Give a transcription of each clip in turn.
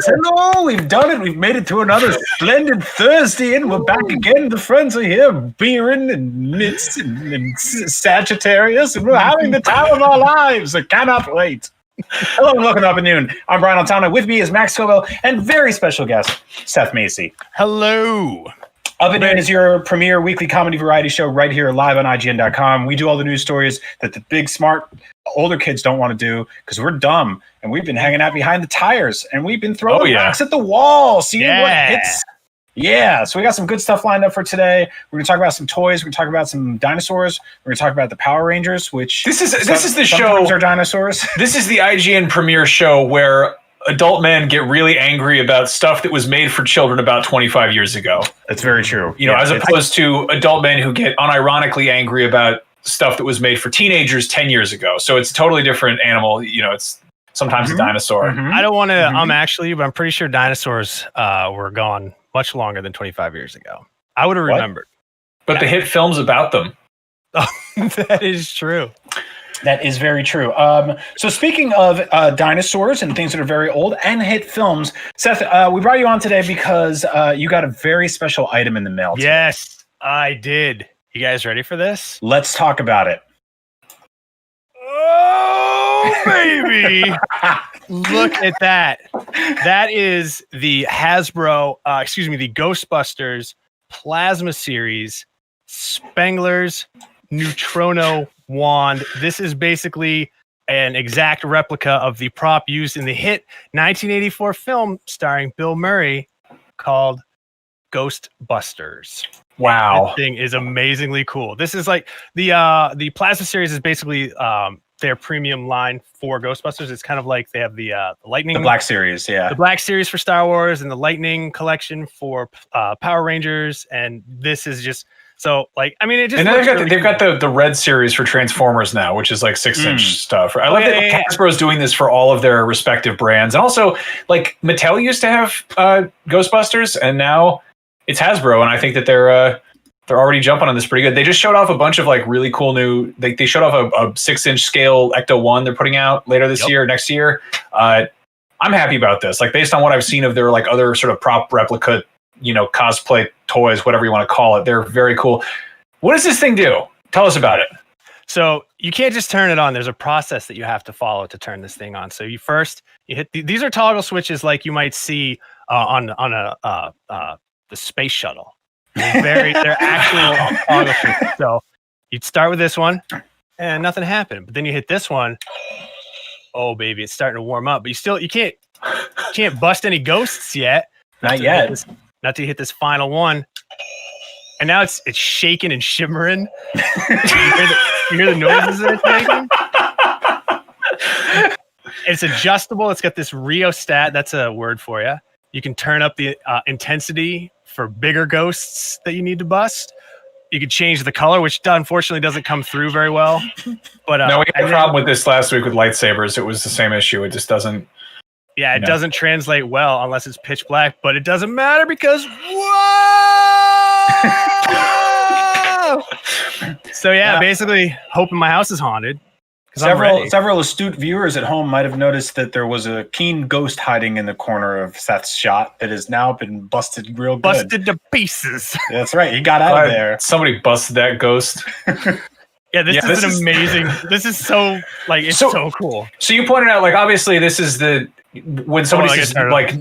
Hello, we've done it. We've made it to another splendid Thursday, and we're back again. The friends are here, beering and Nits and Sagittarius, and we're having the time of our lives. I cannot wait. Hello and welcome to Up at Noon. I'm Brian Altano. With me is Max Scoville and very special guest, Seth Macy. Hello. Up at Noon is your premier weekly comedy variety show right here live on IGN.com. We do all the news stories that the big, smart, older kids don't want to do because we're dumb. And we've been hanging out behind the tires and we've been throwing rocks at the wall, seeing what hits. Yeah, so we got some good stuff lined up for today. We're going to talk about some toys. We're going to talk about some dinosaurs. We're going to talk about the Power Rangers, which this is the show. Are dinosaurs. This is the IGN premiere show where adult men get really angry about stuff that was made for children about 25 years ago. That's very true. You know, as opposed to adult men who get unironically angry about stuff that was made for teenagers 10 years ago. So it's a totally different animal. You know, it's sometimes a dinosaur. I don't want to actually, but I'm pretty sure dinosaurs were gone much longer than 25 years ago. I would have remembered. But the hit films about them. Oh, that is true. That is very true. So speaking of dinosaurs and things that are very old and hit films, Seth, we brought you on today because you got a very special item in the mail today. Yes, I did. You guys ready for this? Let's talk about it. Oh, baby. Look at that. That is the Hasbro, the Ghostbusters Plasma Series Spengler's Neutrino wand. This is basically an exact replica of the prop used in the hit 1984 film starring Bill Murray called Ghostbusters. Wow. This thing is amazingly cool. This is like the Plasma Series is basically their premium line for Ghostbusters. It's kind of like they have the Lightning, the Black Series, yeah, the Black Series for Star Wars, and the Lightning collection for Power Rangers. And this is just so like, I mean, it just. And they've got the Red Series for Transformers now, which is like 6-inch stuff. I love that Hasbro's doing this for all of their respective brands, and also like Mattel used to have Ghostbusters, and now it's Hasbro, and I think that they're already jumping on this pretty good. They just showed off a bunch of like really cool new. They showed off a 6-inch scale Ecto 1 they're putting out later this year, next year. I'm happy about this. Like based on what I've seen of their like other sort of prop replica, you know, cosplay toys, whatever you want to call it. They're very cool. What does this thing do? Tell us about it. So you can't just turn it on. There's a process that you have to follow to turn this thing on. So you hit these are toggle switches like you might see on the space shuttle. They're actually toggle switches. So you'd start with this one and nothing happened. But then you hit this one. Oh baby, it's starting to warm up. But you can't bust any ghosts yet. Not yet. Not to hit this final one. And now it's shaking and shimmering. you hear the noises that it's making? It's adjustable. It's got this rheostat. That's a word for you. You can turn up the intensity for bigger ghosts that you need to bust. You could change the color, which unfortunately doesn't come through very well. But no, we had a problem with this last week with lightsabers. It was the same issue. It just doesn't. Yeah, it doesn't translate well unless it's pitch black, but it doesn't matter because whoa! So basically hoping my house is haunted. Several astute viewers at home might have noticed that there was a keen ghost hiding in the corner of Seth's shot that has now been busted real good. Busted to pieces. That's right. He got out of there. Somebody busted that ghost. Yeah, this is an amazing. This is so like it's so cool. So you pointed out like obviously this is when somebody says like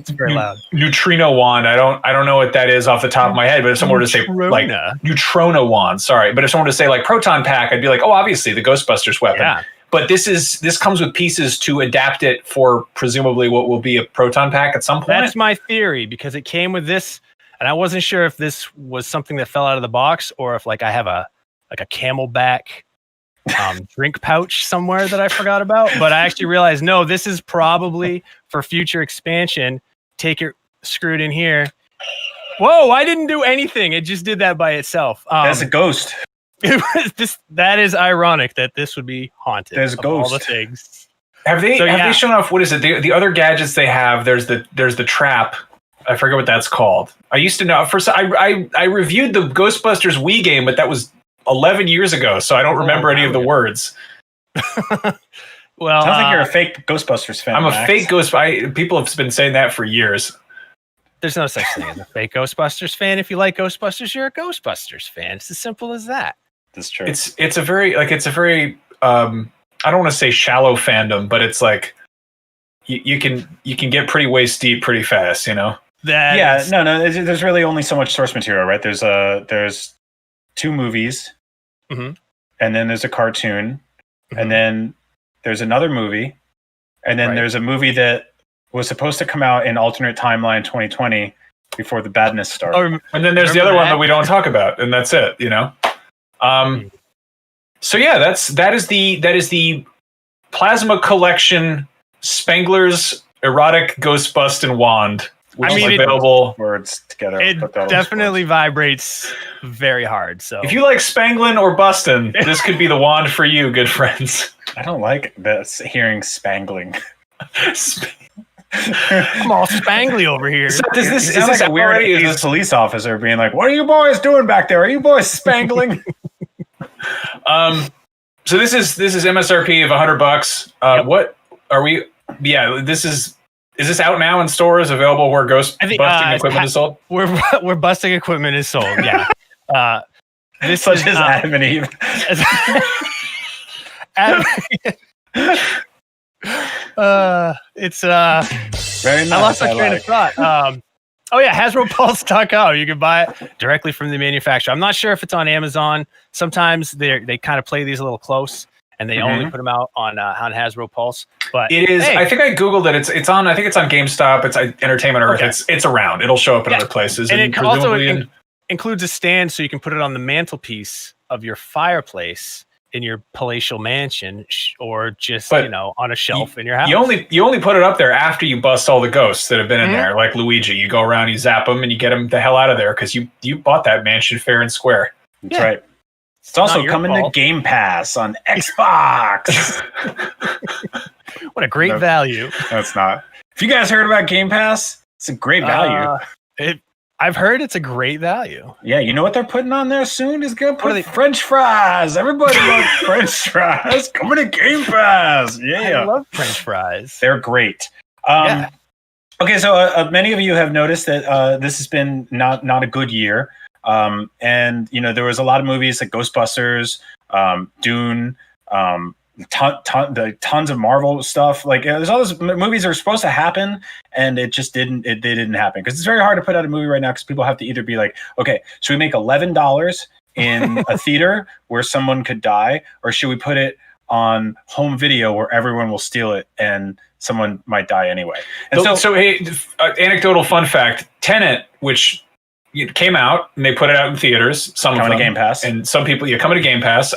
neutrino wand. I don't know what that is off the top of my head, but if someone were to say like neutrino wand, sorry, but if someone were to say like proton pack, I'd be like, oh, obviously the Ghostbusters weapon. Yeah. But this comes with pieces to adapt it for presumably what will be a proton pack at some point. That's my theory because it came with this, and I wasn't sure if this was something that fell out of the box or if like I have a Camelback drink pouch somewhere that I forgot about. But I actually realized no, this is probably for future expansion. Take it screwed in here. Whoa! I didn't do anything. It just did that by itself. That's a ghost. That is ironic that this would be haunted. There's a ghost. All the things. Have they shown off? What is it? The other gadgets they have. There's the trap. I forget what that's called. I used to know. First, I reviewed the Ghostbusters Wii game, but that was 11 years ago, so I don't remember any of the words. Well, sounds like you're a fake Ghostbusters fan. I'm a Max. fake Ghost. People have been saying that for years. there's no such thing as a fake Ghostbusters fan. If you like Ghostbusters, you're a Ghostbusters fan. It's as simple as that. That's true. It's a very I don't want to say shallow fandom, but it's like you can get pretty waist deep pretty fast, you know. There's really only so much source material, right? There's 2 movies, Mhm. and then there's a cartoon, and then there's another movie, and then there's a movie that was supposed to come out in alternate timeline 2020 before the badness started. And then there's the other one that we don't talk about, and that's it, you know. So yeah, that is the Plasma Collection Spengler's Erotic Ghost Bustin' Wand. Which is available. Words together. It definitely vibrates very hard. So if you like Spanglin' or Bustin', this could be the wand for you, good friends. I don't like this hearing spangling. I'm all spangly over here. Is this like a weird 80s police officer being like, "What are you boys doing back there? Are you boys spangling?" So this is MSRP of $100. What are we? Yeah, this is. Is this out now in stores? Available where Ghost Busting equipment is sold? Where busting equipment is sold. Yeah. This such as Adam and Eve. It's very nice. I lost my train of thought. HasbroPulse.com. You can buy it directly from the manufacturer. I'm not sure if it's on Amazon. Sometimes they kind of play these a little close, and they only put them out on Hasbro Pulse. But it is. I think I googled it. It's on. I think it's on GameStop. It's Entertainment Earth. Okay. It's around. It'll show up in other places. And it also includes a stand, so you can put it on the mantelpiece of your fireplace in your palatial mansion, or just on a shelf in your house. You only put it up there after you bust all the ghosts that have been in there, like Luigi. You go around, you zap them, and you get them the hell out of there because you bought that mansion fair and square. That's right. It's also coming to Game Pass on Xbox. What a great value. No, it's not. If you guys heard about Game Pass, it's a great value. I've heard it's a great value. Yeah, you know what they're putting on there soon? Is going to put French fries. Everybody loves French fries. Coming to Game Pass. Yeah. I love French fries. They're great. Okay, so many of you have noticed that this has been not a good year. And there was a lot of movies like Ghostbusters, Dune, tons of Marvel stuff. Like there's all those movies that were supposed to happen, and it just didn't. They didn't happen because it's very hard to put out a movie right now because people have to either be like, okay, should we make $11 in a theater where someone could die, or should we put it on home video where everyone will steal it and someone might die anyway? And so hey, anecdotal fun fact: Tenet, which it came out and they put it out in theaters. Some coming of them, to Game Pass, and some people coming to Game Pass.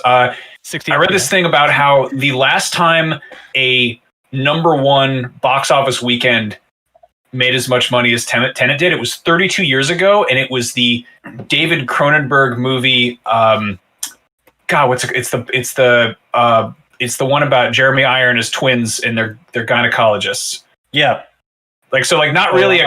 16. I read this thing about how the last time a #1 box office weekend made as much money as Tenet did, it was 32 years ago, and it was the David Cronenberg movie. It's the one about Jeremy Irons' twins and their gynecologists. Yeah. Not really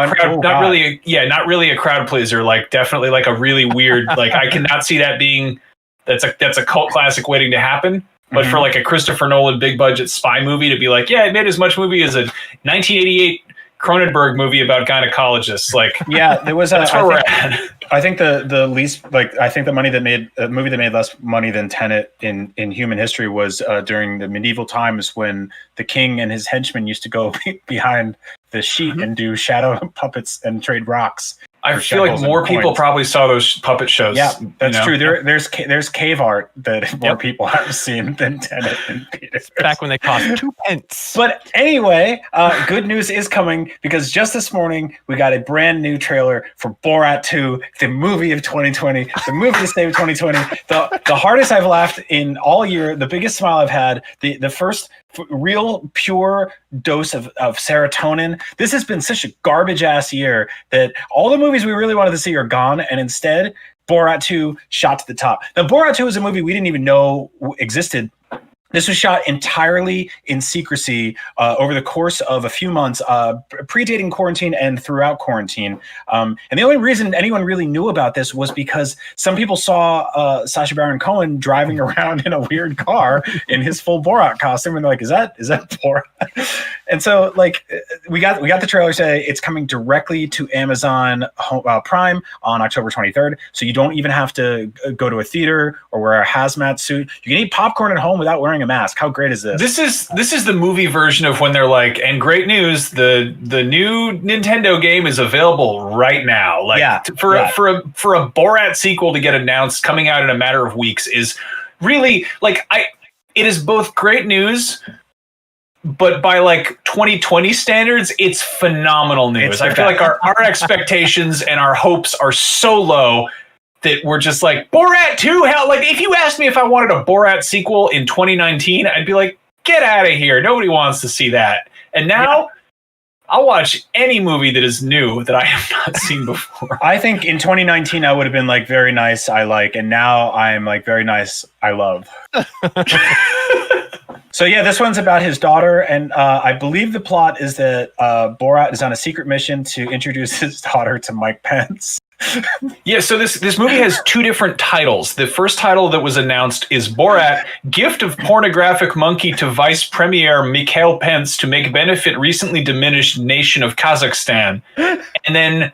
a crowd pleaser. Like definitely like a really weird. Like I cannot see that being. That's a cult classic waiting to happen. But for like a Christopher Nolan big budget spy movie to be like, yeah, it made as much movie as a 1988 Cronenberg movie about gynecologists. Like, yeah, there was. That's where we're at. I think the least I think the movie that made less money than Tenet in human history was during the medieval times when the king and his henchmen used to go behind the sheet and do shadow puppets and trade rocks. I feel like more people probably saw those puppet shows. Yeah, that's true. There's cave art that more people have seen than Tenet and theaters. Back when they cost 2 pence. But anyway, good news is coming because just this morning we got a brand new trailer for Borat 2, the movie of 2020, the movie to save 2020. The hardest I've laughed in all year, the biggest smile I've had, the first real pure dose of serotonin. This has been such a garbage ass year that all the movies we really wanted to see are gone, and instead Borat 2 shot to the top. Now Borat 2 is a movie we didn't even know existed This was shot entirely in secrecy over the course of a few months, predating quarantine and throughout quarantine. And the only reason anyone really knew about this was because some people saw Sacha Baron Cohen driving around in a weird car in his full Borat costume, and they're like, "Is that Borat?" And so, like, we got the trailer say it's coming directly to Amazon Prime on October 23rd. So you don't even have to go to a theater or wear a hazmat suit. You can eat popcorn at home without wearing a mask. How great is this? This is the movie version of when they're like, and great news, the new Nintendo game is available right now. Like for a Borat sequel to get announced coming out in a matter of weeks is really like it is both great news, but by like 2020 standards, it's phenomenal news. I feel like our expectations and our hopes are so low that we're just like, Borat 2? Hell, like, if you asked me if I wanted a Borat sequel in 2019, I'd be like, get out of here. Nobody wants to see that. And now I'll watch any movie that is new that I have not seen before. I think in 2019, I would have been like, very nice, I like. And now I'm like, very nice, I love. So yeah, this one's about his daughter, and I believe the plot is that Borat is on a secret mission to introduce his daughter to Mike Pence. Yeah, so this movie has two different titles. The first title that was announced is Borat, Gift of Pornographic Monkey to Vice Premier Mikhail Pence to make benefit recently diminished nation of Kazakhstan. And then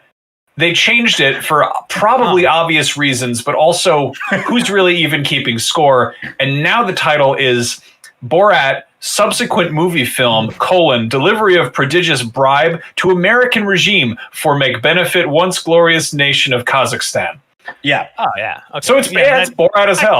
they changed it for probably obvious reasons, but also who's really even keeping score. And now the title is Borat, subsequent movie film, delivery of prodigious bribe to American regime for make benefit once glorious nation of Kazakhstan. Yeah. Oh, yeah. Okay. So it's Borat as hell.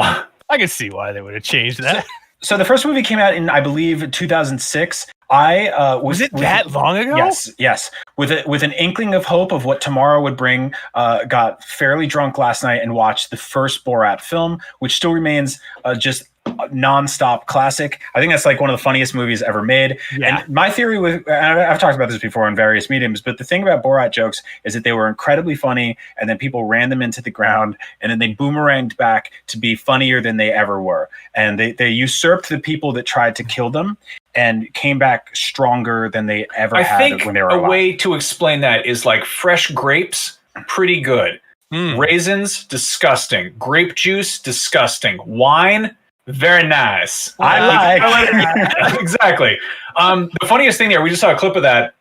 I can see why they would have changed that. So the first movie came out in, I believe, 2006. Was it that long ago? Yes. With an inkling of hope of what tomorrow would bring, got fairly drunk last night and watched the first Borat film, which still remains just non-stop classic. I think that's like one of the funniest movies ever made. Yeah. And my theory was, I've talked about this before in various mediums, but the thing about Borat jokes is that they were incredibly funny, and then people ran them into the ground, and then they boomeranged back to be funnier than they ever were. And they usurped the people that tried to kill them and came back stronger than they ever had when they were alive. A way to explain that is like fresh grapes, pretty good. Raisins, disgusting. Grape juice, disgusting. Wine, very nice. I like. Exactly. The funniest thing there, we just saw a clip of that.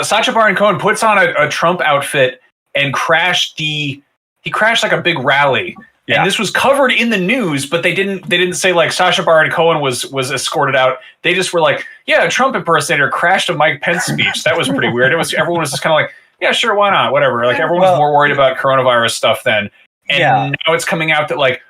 Sacha Baron Cohen puts on a Trump outfit and crashed like a big rally. Yeah. And this was covered in the news, but they didn't say like Sacha Baron Cohen was escorted out. They just were like, yeah, a Trump impersonator crashed a Mike Pence speech. That was pretty weird. Everyone was just kind of like, yeah, sure, why not? Whatever. Like everyone was more worried about coronavirus stuff then. And now it's coming out that like,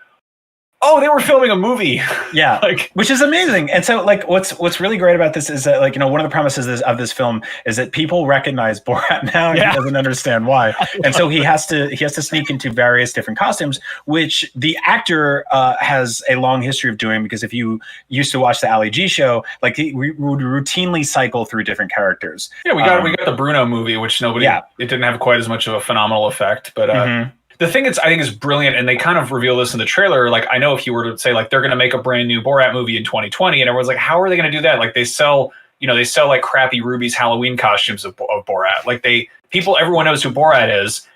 oh, they were filming a movie. Yeah, which is amazing. And so, like, what's really great about this is that, like, one of the premises of this film is that people recognize Borat now, and he doesn't understand why. And so he has to sneak into various different costumes, which the actor has a long history of doing. Because if you used to watch the Ali G show, like, we would routinely cycle through different characters. Yeah, we got the Bruno movie, which it didn't have quite as much of a phenomenal effect, but. The thing I think is brilliant, and they kind of reveal this in the trailer. Like, I know if you were to say like they're going to make a brand new Borat movie in 2020, and everyone's like, how are they going to do that? Like they sell like crappy Ruby's Halloween costumes of Borat. Like everyone knows who Borat is,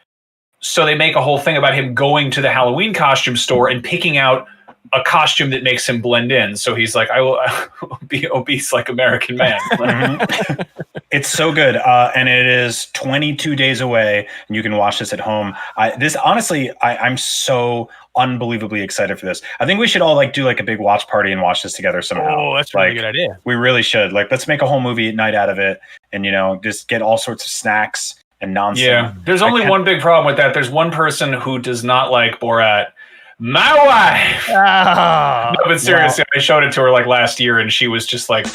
so they make a whole thing about him going to the Halloween costume store and picking out a costume that makes him blend in. So he's like, I will be obese like American man. It's so good. And it is 22 days away, and you can watch this at home. I'm so unbelievably excited for this. I think we should all like do like a big watch party and watch this together somehow. Oh, that's a really good idea. We really should. Like, let's make a whole movie night out of it, and just get all sorts of snacks and nonsense. Yeah. There's only one big problem with that. There's one person who does not like Borat. My wife. No, but seriously, I showed it to her like last year, and she was just like,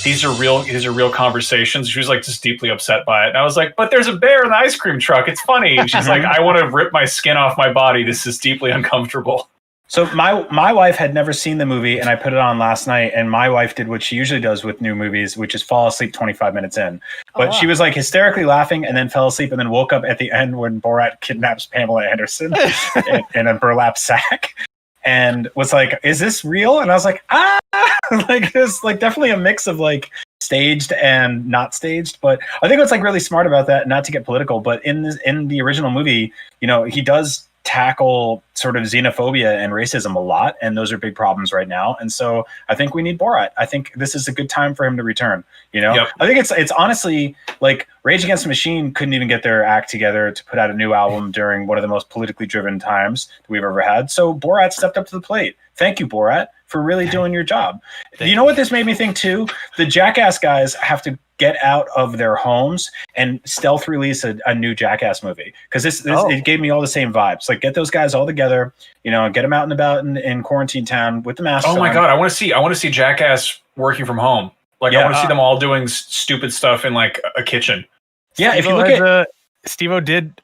these are real conversations. She was like just deeply upset by it. And I was like, but there's a bear in the ice cream truck. It's funny. And she's like, I want to rip my skin off my body. This is deeply uncomfortable. So my wife had never seen the movie, and I put it on last night, and my wife did what she usually does with new movies, which is fall asleep 25 minutes in. But she was like hysterically laughing and then fell asleep and then woke up at the end when Borat kidnaps Pamela Anderson in a burlap sack. and was like, "Is this real?" And I was like, "Ah!" Like it's like definitely a mix of like staged and not staged. But I think what's like really smart about that, not to get political, but in the original movie, he does tackle sort of xenophobia and racism a lot, and those are big problems right now. And so I think we need Borat. I think this is a good time for him to return. Yep. I think it's honestly like Rage Against the Machine couldn't even get their act together to put out a new album during one of the most politically driven times that we've ever had. So Borat stepped up to the plate. Thank you, Borat, for really doing your job. You know what this made me think too? The Jackass guys have to get out of their homes and stealth release a new Jackass movie, because this it gave me all the same vibes. Like get those guys all together, get them out and about in quarantine town with the masks. Oh my god, I want to see Jackass working from home. Like I want to see them all doing stupid stuff in like a kitchen. Yeah, Steve-O, if you look at Steve-O did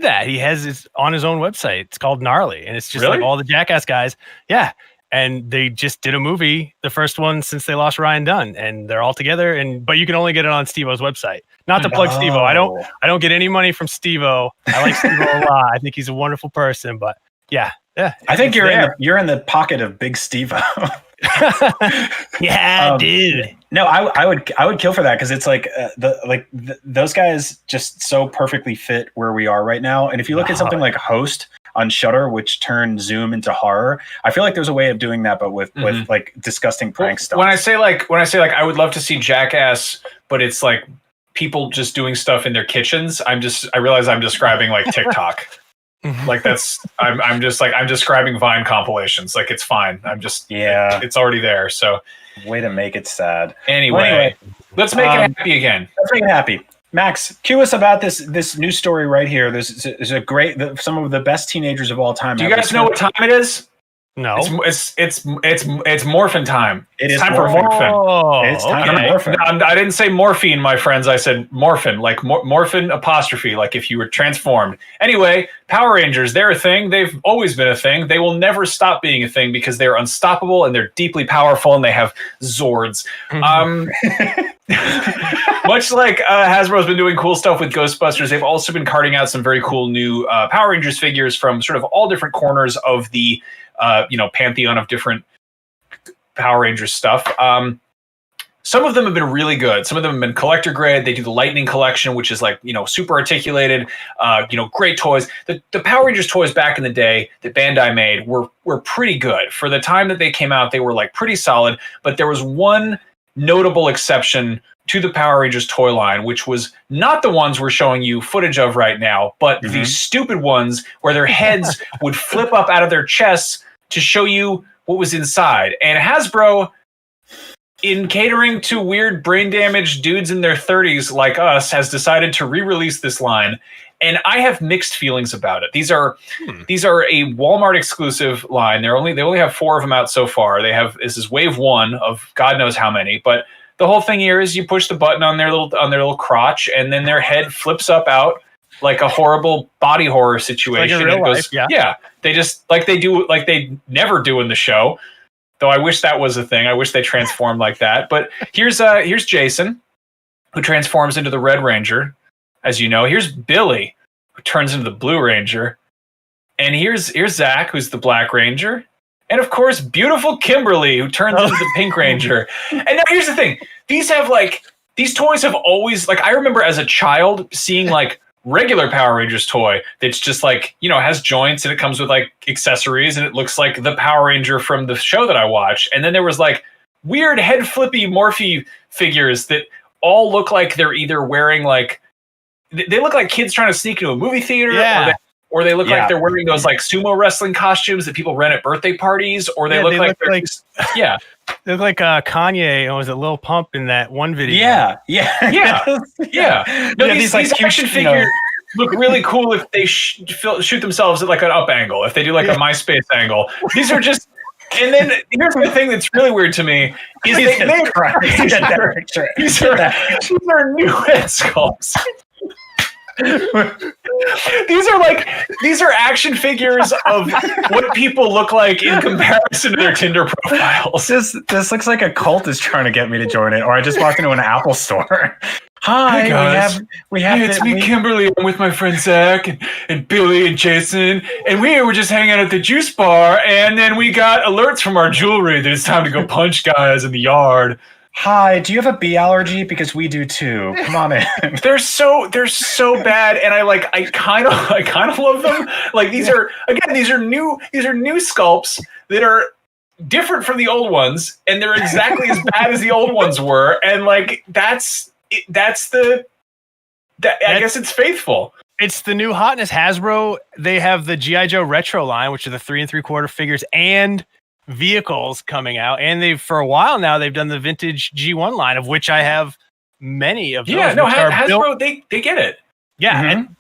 that. He has it on his own website. It's called Gnarly, and it's just like all the Jackass guys. Yeah. And they just did a movie, the first one since they lost Ryan Dunn, and they're all together. But you can only get it on Steve-O's website. Not to plug Steve-O. I don't get any money from Steve-O. I like Steve-O a lot. I think he's a wonderful person. But yeah. I think you're in the pocket of Big Steve-O. Yeah, dude. No, I would kill for that, because it's like those guys just so perfectly fit where we are right now. And if you look at something like Host on Shudder, which turned Zoom into horror, I feel like there's a way of doing that, but with like disgusting prank stuff. When I say like I would love to see Jackass, but it's like people just doing stuff in their kitchens. I realize I'm describing like TikTok. Like I'm describing Vine compilations. Like it's fine. It's already there. So way to make it sad. Anyway, let's make it happy again. Let's make it happy. Max, cue us about this new story right here. There's a great some of the best teenagers of all time. Do you guys know what time it is? No. It's morphin time. It's time for morphin. Oh, it's time for morphin. I didn't say morphine, my friends. I said morphin, like morphin apostrophe, like if you were transformed. Anyway, Power Rangers, they're a thing. They've always been a thing. They will never stop being a thing because they're unstoppable and they're deeply powerful and they have Zords. Much like Hasbro's been doing cool stuff with Ghostbusters, they've also been carting out some very cool new Power Rangers figures from sort of all different corners of the pantheon of different Power Rangers stuff. Some of them have been really good. Some of them have been collector grade. They do the Lightning collection, which is like, super articulated, great toys. The Power Rangers toys back in the day that Bandai made were pretty good. For the time that they came out, they were like pretty solid, but there was one notable exception to the Power Rangers toy line, which was not the ones we're showing you footage of right now, but the stupid ones where their heads would flip up out of their chests to show you what was inside. And Hasbro, in catering to weird brain damaged dudes in their 30s like us, has decided to re-release this line. And I have mixed feelings about it. These are a Walmart exclusive line. They only have 4 of them out so far. This is wave 1 of God knows how many, but the whole thing here is you push the button on their little crotch, and then their head flips up out like a horrible body horror situation. Like in real life, yeah. They just like they never do in the show. Though I wish that was a thing. I wish they transformed like that. But here's Jason, who transforms into the Red Ranger, as you know. Here's Billy, who turns into the Blue Ranger, and here's Zach, who's the Black Ranger. And of course, beautiful Kimberly, who turns into the Pink Ranger. And now here's the thing. These toys have always, like, I remember as a child seeing like regular Power Rangers toy that's just like, has joints and it comes with like accessories and it looks like the Power Ranger from the show that I watch. And then there was like weird head flippy Morphe figures that all look like they're either wearing like, they look like kids trying to sneak into a movie theater, or they look like they're wearing those like sumo wrestling costumes that people rent at birthday parties, or they look like they're they look like Kanye, or was it Lil Pump in that one video? No, these action figures look really cool if they shoot themselves at like an up angle, if they do like a MySpace angle. These are just. And then here's the thing that's really weird to me is these are new head sculpts. These are action figures of what people look like in comparison to their Tinder profiles. This looks like a cult is trying to get me to join it, or I just walked into an Apple store. Hi, Hey, guys. we have Hey, it's me, Kimberly. I'm with my friend Zach and Billy and Jason, and we were just hanging out at the juice bar, and then we got alerts from our jewelry that it's time to go punch guys in the yard. Hi, do you have a bee allergy? Because we do too. Come on in. They're so bad, and I kind of love them. Like these are new sculpts that are different from the old ones, and they're exactly as bad as the old ones were, and like I guess it's faithful. It's the new hotness. Hasbro, they have the G.I. Joe retro line, which are the 3 3/4 figures and vehicles coming out, and for a while now they've done the vintage G1 line, of which I have many of those. Yeah, no, Hasbro, they get it. Yeah, and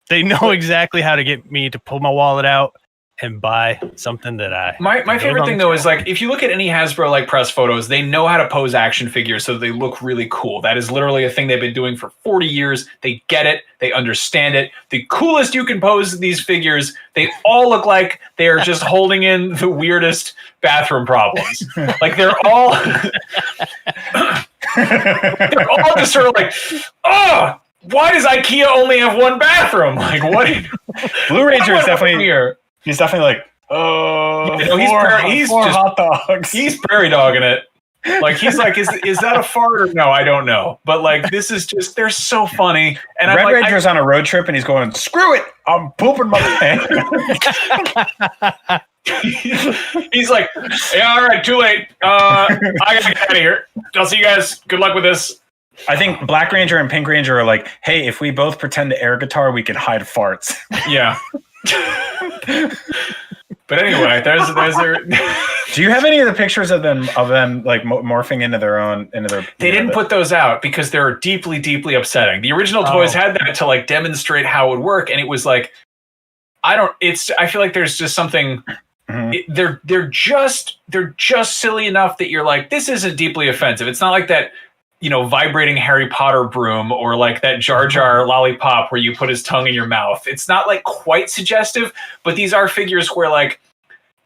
they know exactly how to get me to pull my wallet out and buy something that I. My favorite thing though is like if you look at any Hasbro like press photos, they know how to pose action figures so they look really cool. That is literally a thing they've been doing for 40 years. They get it. They understand it. The coolest you can pose these figures, they all look like they are just holding in the weirdest bathroom problems. Like they're all just sort of like, oh, why does IKEA only have one bathroom? Like what? Blue Ranger is definitely here. He's definitely like, he's just hot dogs. He's prairie dogging it. Like he's like, is that a fart or no? I don't know. But like, this is just, they're so funny. And Red Ranger's on a road trip and he's going, screw it, I'm pooping my pants. He's like, yeah, all right, too late. I gotta get out of here. I'll see you guys. Good luck with this. I think Black Ranger and Pink Ranger are like, hey, if we both pretend to air guitar, we can hide farts. Yeah. But anyway, there's Do you have any of the pictures of them like morphing into their? They didn't put those out because they're deeply, deeply upsetting. The original toys had that to like demonstrate how it would work, and it was like, I feel like there's just something. Mm-hmm. They're just silly enough that you're like, this isn't deeply offensive. It's not like that. Vibrating Harry Potter broom or like that Jar Jar lollipop where you put his tongue in your mouth. It's not like quite suggestive, but these are figures where like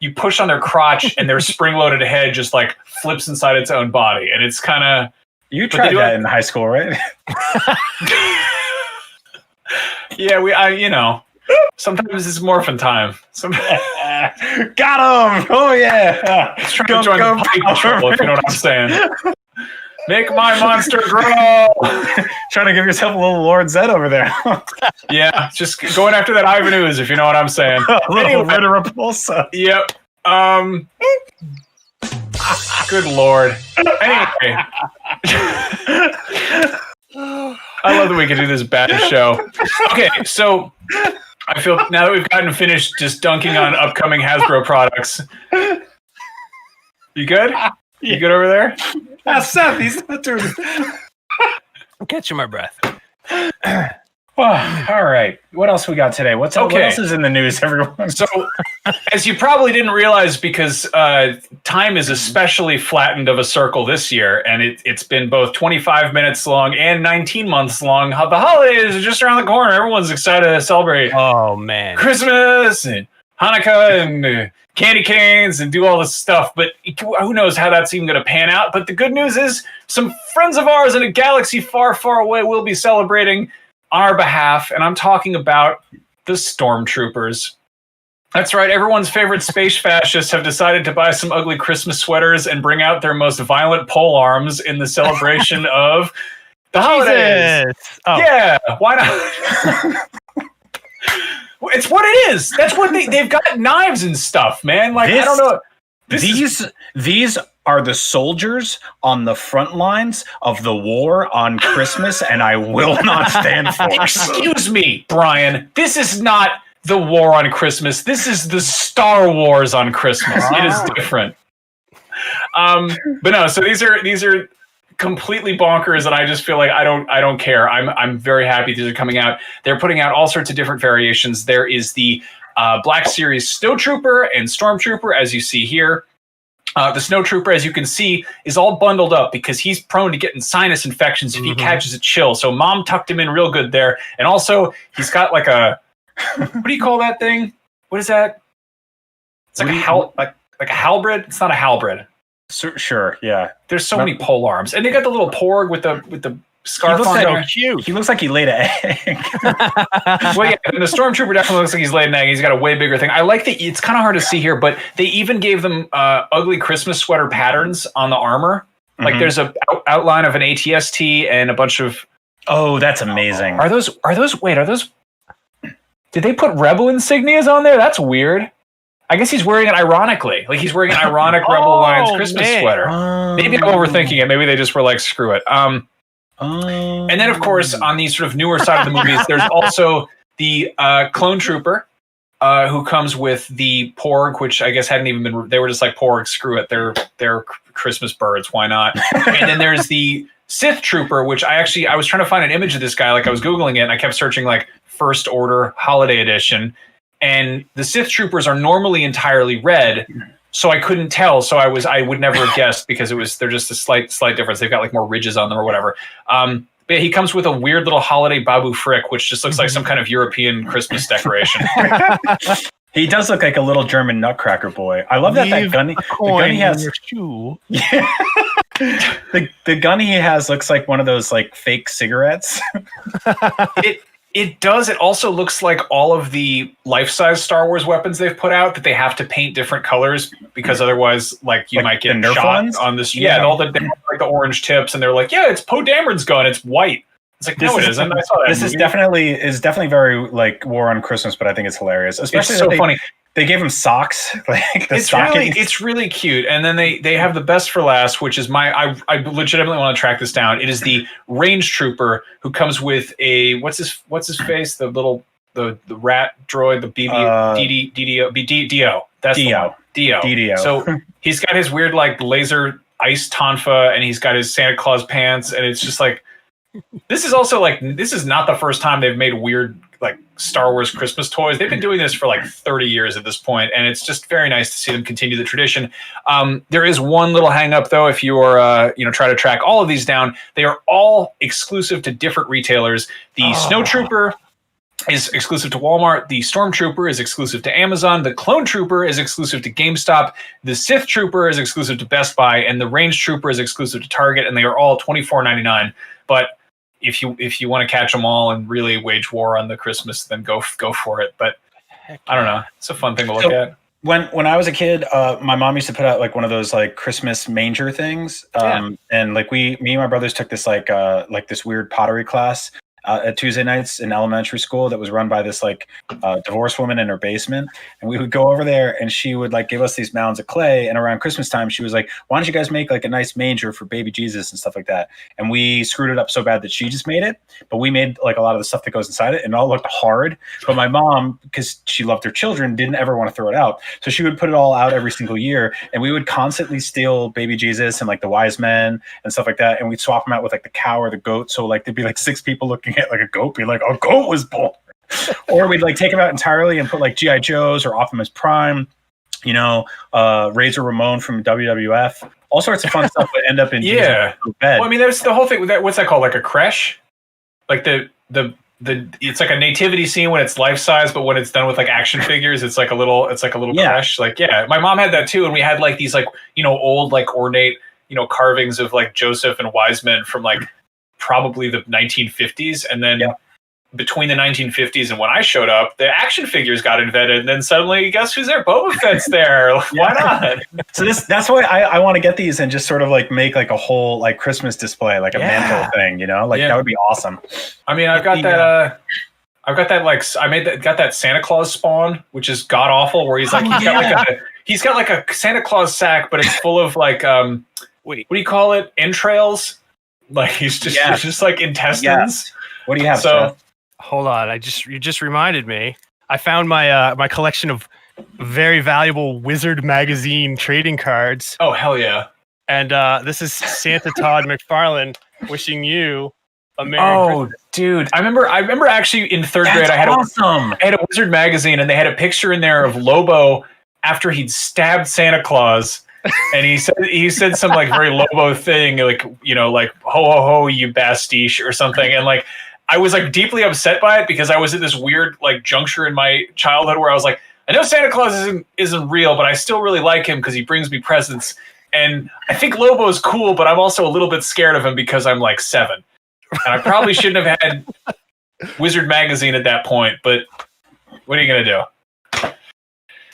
you push on their crotch and their spring-loaded head just like flips inside its own body. And it's kind of... You tried that in high school, right? Yeah, sometimes it's morphin' time. Got him! Oh yeah! Let's try to join the potty patrol, if you know what I'm saying. Make my monster grow. Trying to give yourself a little Lord Zed over there. Yeah, just going after that Ivan Ooze, if you know what I'm saying. A little bit of repulsa. Yep. Good Lord. Anyway. I love that we can do this bad show. Okay, so I feel now that we've gotten finished just dunking on upcoming Hasbro products. You good? You good over there? Seth, he's not doing I'm catching my breath. Well, all right. What else we got today? What else is in the news, everyone? So, as you probably didn't realize, because time is especially flattened of a circle this year, and it's been both 25 minutes long and 19 months long. The holidays are just around the corner. Everyone's excited to celebrate. Oh, man. Christmas and Hanukkah and candy canes and do all this stuff, but who knows how that's even going to pan out. But the good news is some friends of ours in a galaxy far, far away will be celebrating on our behalf, and I'm talking about the Stormtroopers. That's right, everyone's favorite space fascists have decided to buy some ugly Christmas sweaters and bring out their most violent pole arms in the celebration of the holidays. Oh. Yeah, why not? It's what it is. That's what they've got knives and stuff, man. Like, I don't know. These are the soldiers on the front lines of the war on Christmas, and I will not stand for it. Excuse me, Brian. This is not the war on Christmas. This is the Star Wars on Christmas. It is different. But no, so these are completely bonkers, and I just feel like I don't care. I'm very happy these are coming out. They're putting out all sorts of different variations. There is the Black Series Snowtrooper and Stormtrooper, as you see here. The Snowtrooper, as you can see, is all bundled up because he's prone to getting sinus infections if he catches a chill. So Mom tucked him in real good there. And also, he's got like a, what do you call that thing? What is that? It's like a halberd. It's not a halberd. Sure, yeah. There's so many pole arms, and they got the little porg with the scarf on. So cute. He looks like he laid an egg. Well, yeah, and the Stormtrooper definitely looks like he's laid an egg. He's got a way bigger thing. I like that. It's kind of hard to see here, but they even gave them ugly Christmas sweater patterns on the armor. Like there's a outline of an ATST and a bunch of. Oh, that's amazing. Are those? Did they put Rebel insignias on there? That's weird. I guess he's wearing it ironically. Like he's wearing an ironic Rebel Alliance Christmas sweater. Maybe I'm overthinking it. Maybe they just were like, screw it. And then, of course, on the sort of newer side of the movies, there's also the clone trooper who comes with the Porg, which I guess hadn't even been. They were just like, Porg, screw it. They're Christmas birds. Why not? And then there's the Sith trooper, which I was trying to find an image of this guy. Like I was Googling it and I kept searching like First Order Holiday Edition. And the Sith troopers are normally entirely red, so I couldn't tell. So I would never have guessed because they're just a slight difference. They've got like more ridges on them or whatever. But he comes with a weird little holiday Babu Frick, which just looks like some kind of European Christmas decoration. He does look like a little German nutcracker boy. I love that gun. The gun he has. Yeah. The gun he has looks like one of those like fake cigarettes. It does. It also looks like all of the life-size Star Wars weapons they've put out that they have to paint different colors because otherwise, like you might get Nerf shot ones? on this. Yeah, and all the like the orange tips, and they're like, "Yeah, it's Poe Dameron's gun. It's white." It's like, no, it isn't. I saw that. This is definitely very like War on Christmas, but I think it's hilarious. Especially it's so funny. They gave him socks, like the stockings. It's really cute. And then they have the best for last, which is I legitimately want to track this down. It is the range trooper who comes with a what's his face? The little the rat droid, the DDO. That's DDO. So he's got his weird like laser ice tonfa, and he's got his Santa Claus pants, and it's just like this is not the first time they've made weird like Star Wars Christmas toys. They've been doing this for like 30 years at this point, and it's just very nice to see them continue the tradition. There is one little hang up though. If you're try to track all of these down, they are all exclusive to different retailers. The Snow Trooper is exclusive to Walmart. The Stormtrooper is exclusive to Amazon. The Clone Trooper is exclusive to GameStop. The Sith Trooper is exclusive to Best Buy, and the Range Trooper is exclusive to Target, and they are all $24.99. But if you want to catch them all and really wage war on the Christmas, then go for it. But I don't know. It's a fun thing to look at. When I was a kid, my mom used to put out like one of those like Christmas manger things. And like me and my brothers took this like this weird pottery class at Tuesday nights in elementary school that was run by this like divorced woman in her basement. And we would go over there and she would like give us these mounds of clay. And around Christmas time, she was like, why don't you guys make like a nice manger for baby Jesus and stuff like that? And we screwed it up so bad that she just made it. But we made like a lot of the stuff that goes inside it, and it all looked hard. But my mom, because she loved her children, didn't ever want to throw it out. So she would put it all out every single year. And we would constantly steal baby Jesus and like the wise men and stuff like that. And we'd swap them out with like the cow or the goat. So like there'd be like 6 people looking at like a goat, be like, a goat was born. Or we'd like take them out entirely and put like G.I. Joes or Optimus Prime, Razor Ramon from WWF, all sorts of fun stuff that end up in bed. Well, I mean, there's the whole thing with that. What's that called? Like a creche? Like the it's like a nativity scene when it's life size, but when it's done with like action figures, it's like a little creche. Like, yeah, my mom had that too, and we had like these like old like ornate carvings of like Joseph and wise men from like probably the 1950s, and then between the 1950s and when I showed up, the action figures got invented, and then suddenly, guess who's there? Boba Fett's there. Why not? So that's why I want to get these and just sort of like make like a whole like Christmas display, like a mantle thing, that would be awesome. I mean, I've got that. I've got that like got that Santa Claus spawn, which is god awful, where he's like he's got like a Santa Claus sack, but it's full of like what do you call it? Entrails. Like he's just like intestines. Yes. What do you have? So hold on, you just reminded me. I found my my collection of very valuable Wizard magazine trading cards. Oh hell yeah! And this is Santa Todd McFarlane wishing you a Merry Christmas. Dude, I remember actually in 3rd grade I had a Wizard magazine, and they had a picture in there of Lobo after he'd stabbed Santa Claus. And he said some like very Lobo thing, like like ho ho ho you bastiche or something, and like I was like deeply upset by it because I was at this weird like juncture in my childhood where I was like, I know Santa Claus isn't real, but I still really like him because he brings me presents, and I think Lobo's cool, but I'm also a little bit scared of him because I'm like 7. And I probably shouldn't have had Wizard Magazine at that point, but what are you going to do?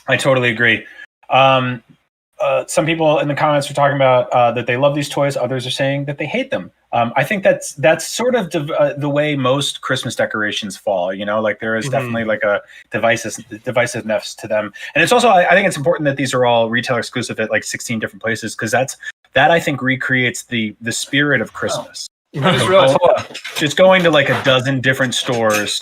I totally agree. Some people in the comments are talking about that they love these toys. Others are saying that they hate them. I think that's sort of the way most Christmas decorations fall. You know, like there is definitely like a divisiveness to them. And it's also, I think it's important that these are all retail exclusive at like 16 different places, because that I think recreates the spirit of Christmas. I just realized, hold on. Just going to like a dozen different stores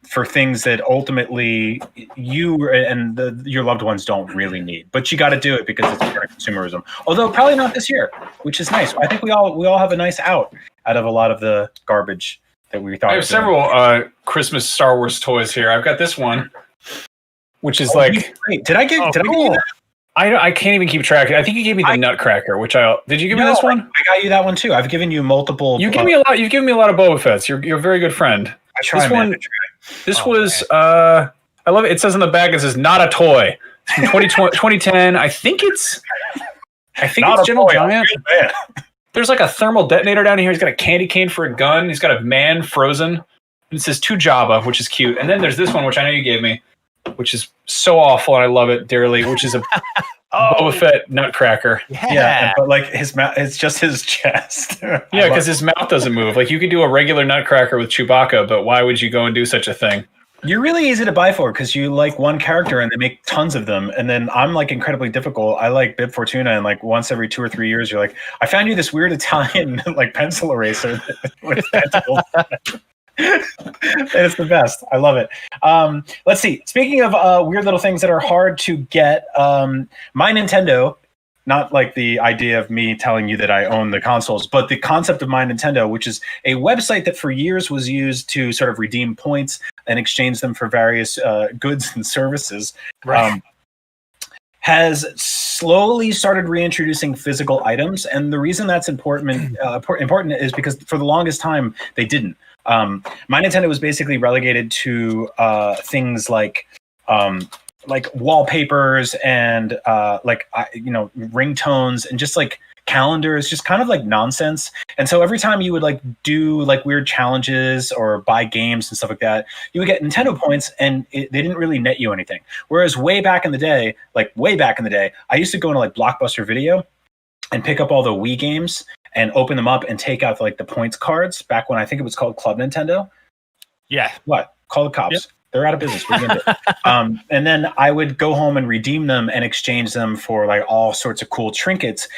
for things that ultimately you and your loved ones don't really need, but you got to do it because it's part of consumerism. Although probably not this year, which is nice. I think we all have a nice out of a lot of the garbage that we thought. I have several Christmas Star Wars toys here. I've got this one, which is like. Great. Did I give you that? I can't even keep track. I think you gave me the Nutcracker, which did you give me this one? I got you that one too. I've given you multiple. You give me a lot. You've given me a lot of Boba Fett's. You're a very good friend. I try, man. This was. I love it. It says on the back. It says "not a toy." It's from 2010. I think it's General Giant. There's like a thermal detonator down here. He's got a candy cane for a gun. He's got a man frozen. And it says "to Jabba," which is cute. And then there's this one, which I know you gave me, which is so awful, and I love it dearly, which is a Boba Fett Nutcracker. Yeah, but like his mouth, it's just his chest. Yeah, because his mouth doesn't move. Like you could do a regular Nutcracker with Chewbacca, but why would you go and do such a thing? You're really easy to buy for because you like one character and they make tons of them. And then I'm like incredibly difficult. I like Bib Fortuna, and like once every 2 or 3 years, you're like, I found you this weird Italian like pencil eraser with tentacles. It's the best. I love it. Let's see. Speaking of weird little things that are hard to get, My Nintendo, not like the idea of me telling you that I own the consoles, but the concept of My Nintendo, which is a website that for years was used to sort of redeem points and exchange them for various goods and services. Right. Has slowly started reintroducing physical items, and the reason that's important is because for the longest time they didn't. My Nintendo was basically relegated to things like wallpapers and ringtones and just like calendars, just kind of like nonsense. And so every time you would like do like weird challenges or buy games and stuff like that, you would get Nintendo points, and they didn't really net you anything. Whereas way back in the day, I used to go into like Blockbuster Video and pick up all the Wii games and open them up and take out like the points cards back when I think it was called Club Nintendo. Yeah. What? Call the cops. Yep. They're out of business. And then I would go home and redeem them and exchange them for like all sorts of cool trinkets.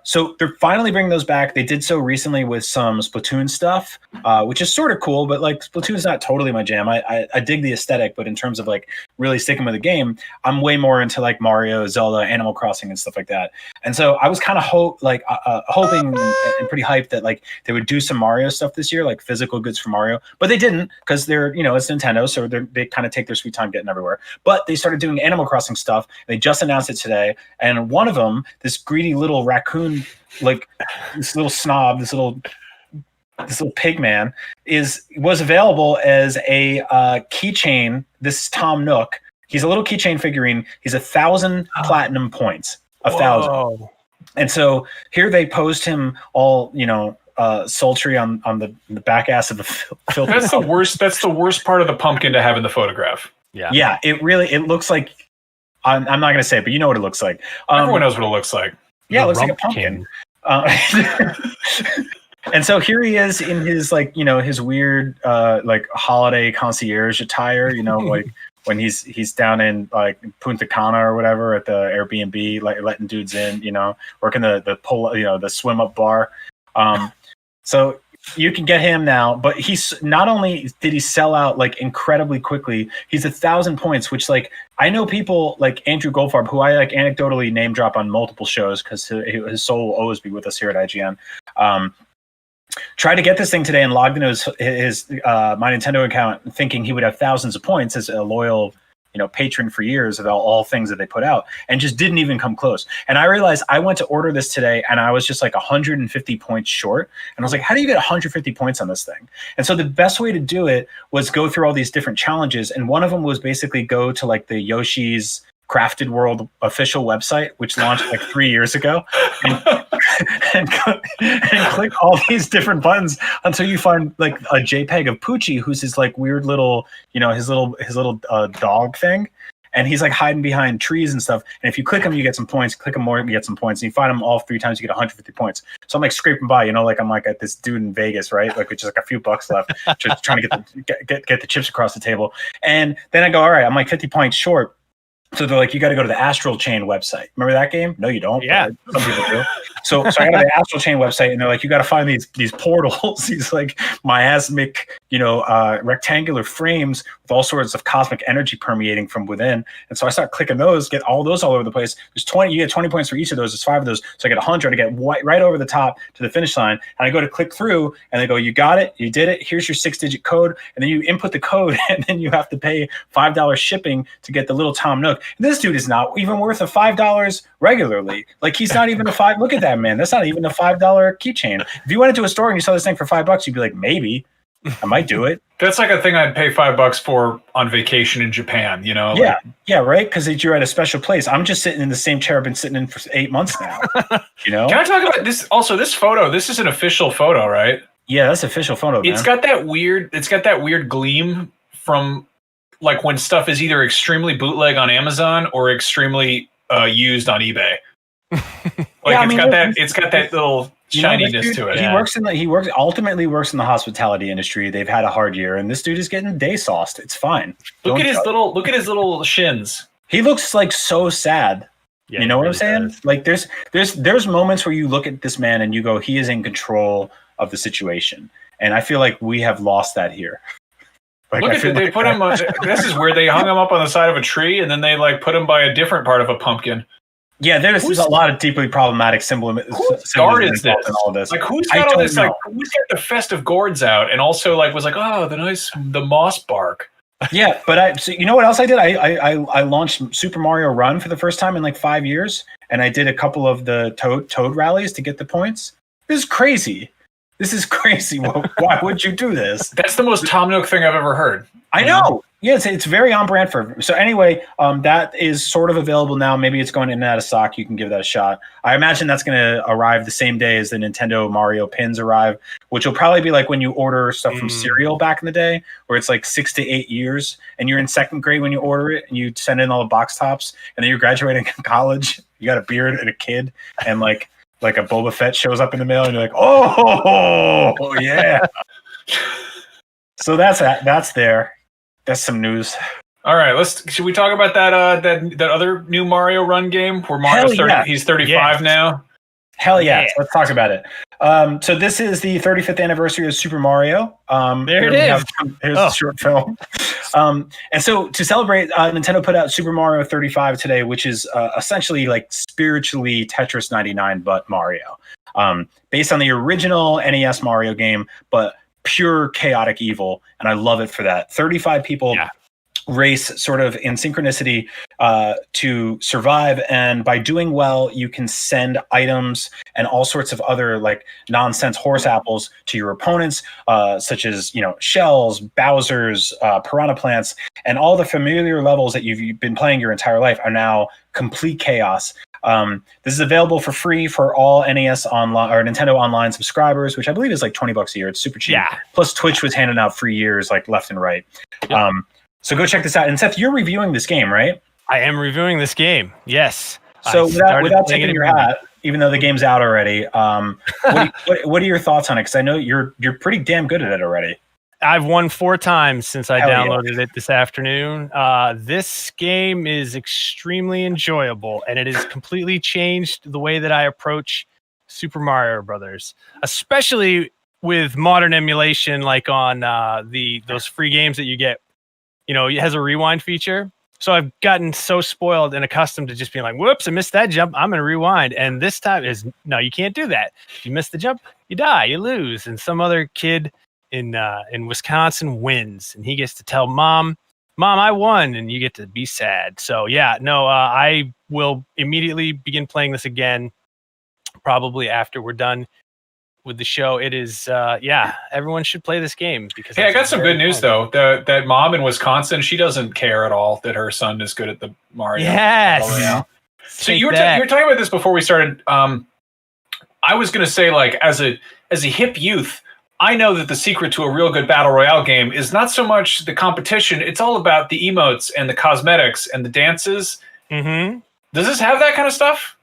So they're finally bringing those back. They did so recently with some Splatoon stuff, which is sort of cool, but like Splatoon's not totally my jam. I dig the aesthetic, but in terms of like really sticking with the game, I'm way more into like Mario, Zelda, Animal Crossing, and stuff like that. And so I was kind of hoping and pretty hyped that like they would do some Mario stuff this year, like physical goods for Mario, but they didn't, because they're, it's Nintendo, so they kind of take their sweet time getting everywhere. But they started doing Animal Crossing stuff. They just announced it today, and one of them, this greedy little raccoon, like this little snob, this little pig man, was available as a keychain. This Tom Nook. He's a little keychain figurine. He's 1,000 platinum points. 1,000. And so here they posed him all, sultry on the back ass of the filthy. That's the worst. That's the worst part of the pumpkin to have in the photograph. Yeah. It looks like. I'm not going to say it, but you know what it looks like. Everyone knows what it looks like. Yeah, it looks like a pumpkin. And so here he is in his his weird holiday concierge attire. Like when he's down in like Punta Cana or whatever at the Airbnb, like letting dudes in. Working the swim up bar. So you can get him now, but he's not only did he sell out like incredibly quickly, he's 1,000 points, which like I know people like Andrew Goldfarb, who I like anecdotally name drop on multiple shows because his soul will always be with us here at IGN. Tried to get this thing today and logged into his My Nintendo account thinking he would have thousands of points as a loyal patron for years of all things that they put out, and just didn't even come close. And I realized I went to order this today and I was just like 150 points short. And I was like, how do you get 150 points on this thing? And so the best way to do it was go through all these different challenges. And one of them was basically go to like the Yoshi's Crafted World official website, which launched like 3 years ago. and click all these different buttons until you find like a JPEG of Poochie, who's his like weird little, his little dog thing. And he's like hiding behind trees and stuff. And if you click him, you get some points. Click him more, you get some points. And you find him all 3 times, you get 150 points. So I'm like scraping by, like I'm like at this dude in Vegas, right? Like with just like a few bucks left, just trying to get the chips across the table. And then I go, all right, I'm like 50 points short. So they're like, you got to go to the Astral Chain website. Remember that game? No, you don't. Yeah. Some people do. So I got to the Astral Chain website, and they're like, you got to find these portals, these like miasmic, rectangular frames with all sorts of cosmic energy permeating from within. And so I start clicking those, get all those all over the place. There's 20. You get 20 points for each of those. There's 5 of those. So I get 100. I get right over the top to the finish line, and I go to click through, and they go, you got it, you did it. Here's your 6-digit code, and then you input the code, and then you have to pay $5 shipping to get the little Tom Nook. And this dude is not even worth a $5 regularly. Like he's not even a $5. Look at that, man. That's not even a $5 keychain. If you went into a store and you saw this thing for $5, you'd be like, maybe I might do it. That's like a thing I'd pay $5 for on vacation in Japan. Yeah, right. Because you're at a special place. I'm just sitting in the same chair I've been sitting in for 8 months now. Can I talk about this? Also, this photo. This is an official photo, right? Yeah, that's an official photo. It's got that weird gleam from like when stuff is either extremely bootleg on Amazon or extremely used on eBay. It's got that little shininess to it. He ultimately works in the hospitality industry. They've had a hard year, and this dude is getting day sauced. It's fine. Look at his little shins. He looks like so sad. Yeah, you know what I'm saying? Does. Like there's moments where you look at this man and you go, he is in control of the situation. And I feel like we have lost that here. Like, look at it. They put him. This is where they hung him up on the side of a tree, and then they like put him by a different part of a pumpkin. Yeah, there's a lot of deeply problematic symbolism involved in all of this. Like, who's got all this? Know. Like, who's got the festive gourds out, and also like was like, oh, the moss bark. Yeah, but you know what else I did? I launched Super Mario Run for the first time in like 5 years, and I did a couple of the Toad rallies to get the points. This is crazy. Why would you do this? That's the most Tom Nook thing I've ever heard. I know. Yeah, it's very on brand for. So anyway, that is sort of available now. Maybe it's going in and out of stock. You can give that a shot. I imagine that's going to arrive the same day as the Nintendo Mario pins arrive, which will probably be like when you order stuff from cereal back in the day, where it's like 6 to 8 years, and you're in 2nd grade when you order it, and you send in all the box tops, and then you're graduating college. You got a beard and a kid, and like a Boba Fett shows up in the mail, and you're like, oh yeah. So that's there. That's some news. All right, should we talk about that other new Mario Run game where Mario's 30? He's 35 now. Hell yeah. Let's talk about it. So this is the 35th anniversary of Super Mario. There it is. Here's the short film. And so to celebrate, Nintendo put out Super Mario 35 today, which is essentially like spiritually Tetris 99, but Mario. Based on the original NES Mario game, but pure chaotic evil. And I love it for that. 35 people race sort of in synchronicity to survive, and by doing well you can send items and all sorts of other like nonsense horse apples to your opponents, such as shells, Bowser's, piranha plants, and all the familiar levels that you've been playing your entire life are now complete chaos. This is available for free for all NES online or Nintendo Online subscribers, which I believe is like $20 a year. It's super cheap. Yeah. Plus Twitch was handing out free years like left and right. Yep. So go check this out. And Seth, you're reviewing this game, right? I am reviewing this game. Yes. So without taking your hat, even though the game's out already, what are your thoughts on it? Because I know you're pretty damn good at it already. I've won 4 times since I downloaded it this afternoon. This game is extremely enjoyable, and it has completely changed the way that I approach Super Mario Brothers, especially with modern emulation, like on those free games that you get. It has a rewind feature. So I've gotten so spoiled and accustomed to just being like, whoops, I missed that jump. I'm going to rewind. And this time no, you can't do that. If you miss the jump, you die, you lose. And some other kid in Wisconsin wins, and he gets to tell mom, I won, and you get to be sad. So I will immediately begin playing this again, probably after we're done with the show. It is everyone should play this game because I got some good news though. That mom in Wisconsin, she doesn't care at all that her son is good at the Mario. Yes. So you're talking about this before we started. I was gonna say, like, as a hip youth, I know that the secret to a real good battle royale game is not so much the competition; it's all about the emotes and the cosmetics and the dances. Mm-hmm. Does this have that kind of stuff?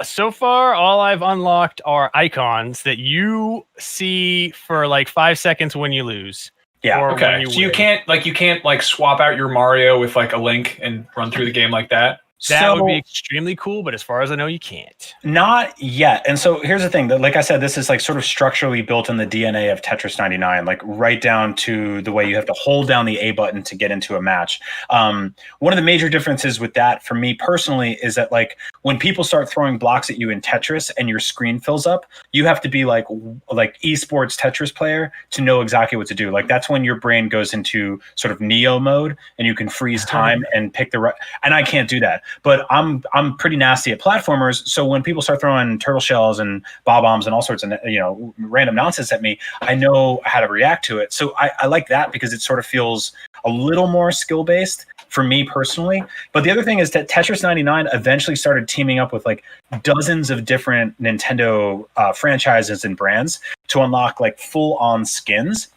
So far, all I've unlocked are icons that you see for like 5 seconds when you lose. Yeah. Or Okay. when you So you win. can't swap out your Mario with like a Link and run through the game like that. That would be extremely cool, but as far as I know, you can't. Not yet. And so here's the thing that, like I said, this is like sort of structurally built in the DNA of Tetris 99, like right down to the way you have to hold down the A button to get into a match. One of the major differences with that for me personally is that like when people start throwing blocks at you in Tetris and your screen fills up, you have to be like esports Tetris player to know exactly what to do. Like that's when your brain goes into sort of Neo mode and you can freeze time and pick the right. And I can't do that. But I'm pretty nasty at platformers, so when people start throwing turtle shells and bob-ombs and all sorts of random nonsense at me, I know how to react to it. So I like that because it sort of feels a little more skill-based for me personally. But the other thing is that Tetris 99 eventually started teaming up with like dozens of different Nintendo franchises and brands to unlock like full-on skins,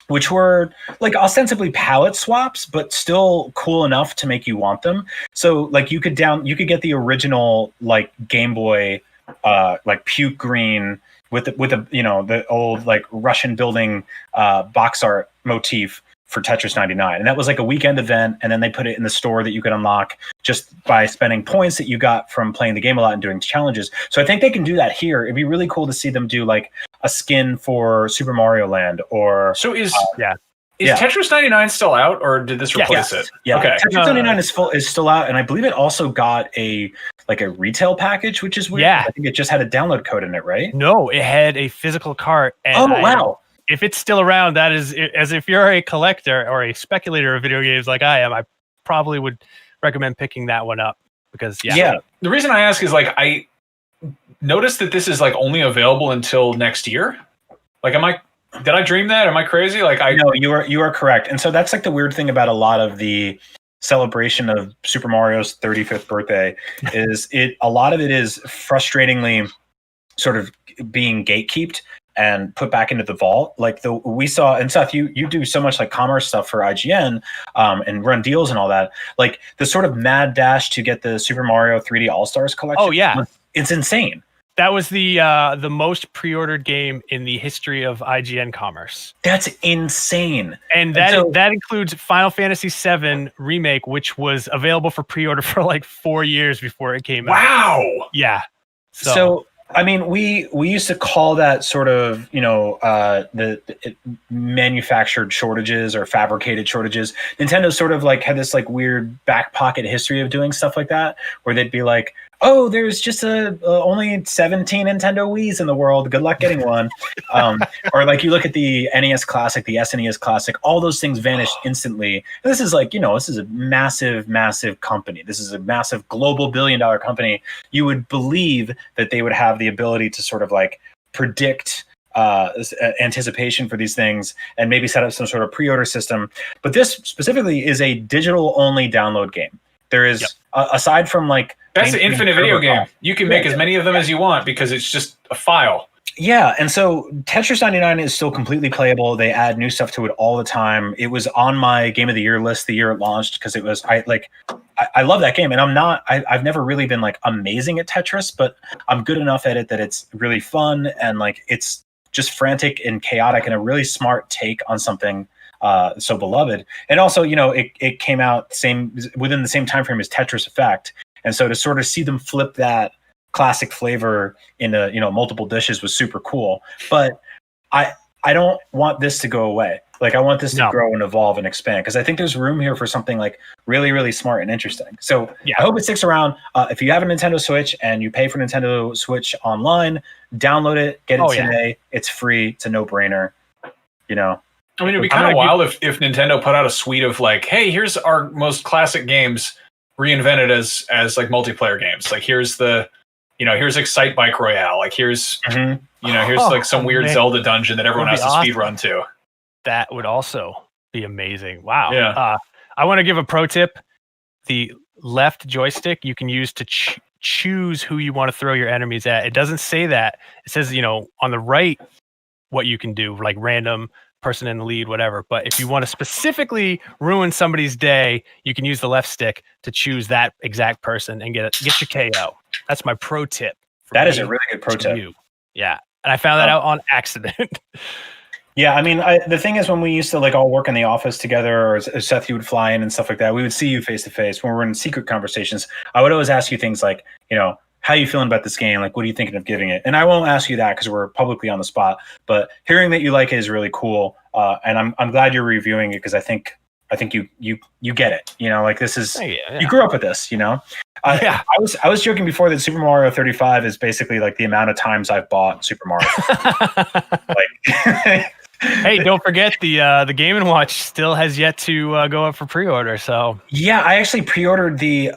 which were like ostensibly palette swaps, but still cool enough to make you want them. So like you could get the original like Game Boy, like puke green with the old like Russian building box art motif for Tetris 99. And that was like a weekend event. And then they put it in the store that you could unlock just by spending points that you got from playing the game a lot and doing challenges. So I think they can do that here. It'd be really cool to see them do like a skin for Super Mario Land or... So is Tetris 99 still out or did this replace it? Yeah. Okay. Tetris 99 is still out. And I believe it also got a retail package, which is weird. Yeah. I think it just had a download code in it, right? No, it had a physical cart. And wow. If it's still around, that is, as if you're a collector or a speculator of video games like I am, I probably would recommend picking that one up because The reason I ask is like I noticed that this is like only available until next year. Like, did I dream that? Am I crazy? Like No, you are correct. And so that's like the weird thing about a lot of the celebration of Super Mario's 35th birthday is a lot of it is frustratingly sort of being gatekeeped and put back into the vault. Like we saw, and Seth, you do so much like commerce stuff for IGN and run deals and all that. Like the sort of mad dash to get the Super Mario 3D All-Stars collection. Oh yeah, it's insane. That was the most pre-ordered game in the history of IGN commerce. That's insane. And that includes Final Fantasy VII Remake, which was available for pre-order for like 4 years before it came out. Wow. Yeah. So I mean, we used to call that sort of, the manufactured shortages or fabricated shortages. Nintendo sort of like had this like weird back pocket history of doing stuff like that, where they'd be like, oh, there's just only 17 Nintendo Wiis in the world. Good luck getting one. Or like you look at the NES Classic, the SNES Classic, all those things vanished instantly. And this is like, this is a massive, massive company. This is a massive global billion-dollar company. You would believe that they would have the ability to sort of like predict anticipation for these things and maybe set up some sort of pre-order system. But this specifically is a digital-only download game. There is, aside from like... That's an infinite video game. You can make as many of them as you want because it's just a file. Yeah, and so Tetris 99 is still completely playable. They add new stuff to it all the time. It was on my Game of the Year list the year it launched because it was I love that game, and I've never really been like amazing at Tetris, but I'm good enough at it that it's really fun and like it's just frantic and chaotic and a really smart take on something so beloved. And also, it came out within the same time frame as Tetris Effect. And so to sort of see them flip that classic flavor into, multiple dishes was super cool. But I don't want this to go away. Like I want this to grow and evolve and expand because I think there's room here for something like really, really smart and interesting. So I hope it sticks around. If you have a Nintendo Switch and you pay for Nintendo Switch online, download it, get it today. Yeah. It's free. It's a no-brainer. I mean, it'd be kind of wild if Nintendo put out a suite of like, hey, here's our most classic games reinvented as like multiplayer games. Like here's here's Excite Bike Royale. Like here's like some weird Zelda dungeon that everyone has to speed run to. That would also be amazing. Wow. Yeah. I want to give a pro tip. The left joystick you can use to choose who you want to throw your enemies at. It doesn't say that. It says, on the right, what you can do, like random person in the lead, whatever. But if you want to specifically ruin somebody's day, you can use the left stick to choose that exact person and get your KO. That's my pro tip. That is a really good pro tip. Yeah. And I found that out on accident. Yeah, I mean, the thing is, when we used to like all work in the office together, or Seth, you would fly in and stuff like that, we would see you face to face. When we were in secret conversations, I would always ask you things like, how are you feeling about this game? Like, what are you thinking of giving it? And I won't ask you that because we're publicly on the spot. But hearing that you like it is really cool, and I'm glad you're reviewing it because I think you get it. Like this is you grew up with this. I was joking before that Super Mario 35 is basically like the amount of times I've bought Super Mario. Like. Hey, don't forget the Game & Watch still has yet to go up for pre-order. So yeah, I actually pre-ordered the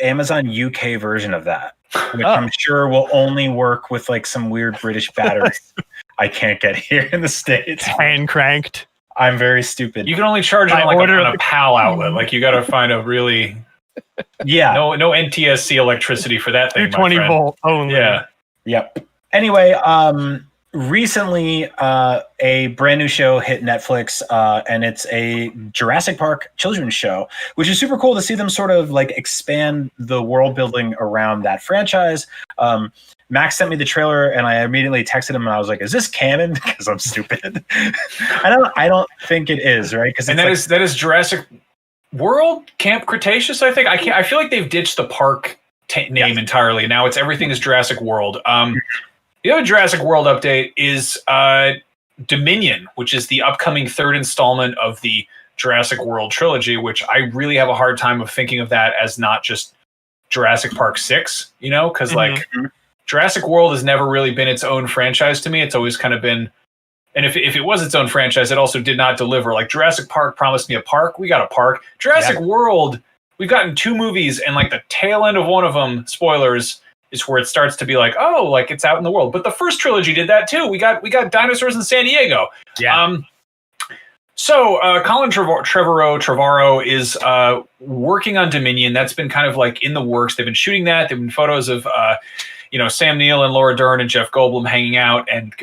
Amazon UK version of that, which I'm sure will only work with like some weird British batteries I can't get here in the States. Hand cranked. I'm very stupid. You can only charge it on a PAL outlet. Like you got to find a really no NTSC electricity for that thing. 220 volt only. Yeah. Yep. Anyway, recently, a brand new show hit Netflix, and it's a Jurassic Park children's show, which is super cool to see them sort of like expand the world building around that franchise. Max sent me the trailer, and I immediately texted him, and I was like, "Is this canon?" Because I'm stupid. I don't think it is, right? Because that is Jurassic World Camp Cretaceous. I think I feel like they've ditched the park name entirely. Now everything is Jurassic World. The other Jurassic World update is Dominion, which is the upcoming third installment of the Jurassic World trilogy, which I really have a hard time of thinking of that as not just Jurassic Park 6, because like Jurassic World has never really been its own franchise to me. It's always kind of been, and if it was its own franchise, it also did not deliver. Like Jurassic Park promised me a park. We got a park. Jurassic World, we've gotten 2 movies, and like the tail end of one of them, spoilers, is where it starts to be like, oh, like it's out in the world. But the first trilogy did that too. We got dinosaurs in San Diego. Yeah. So Colin Trevorrow is working on Dominion. That's been kind of like in the works. They've been shooting that. There've been photos of Sam Neill and Laura Dern and Jeff Goldblum hanging out and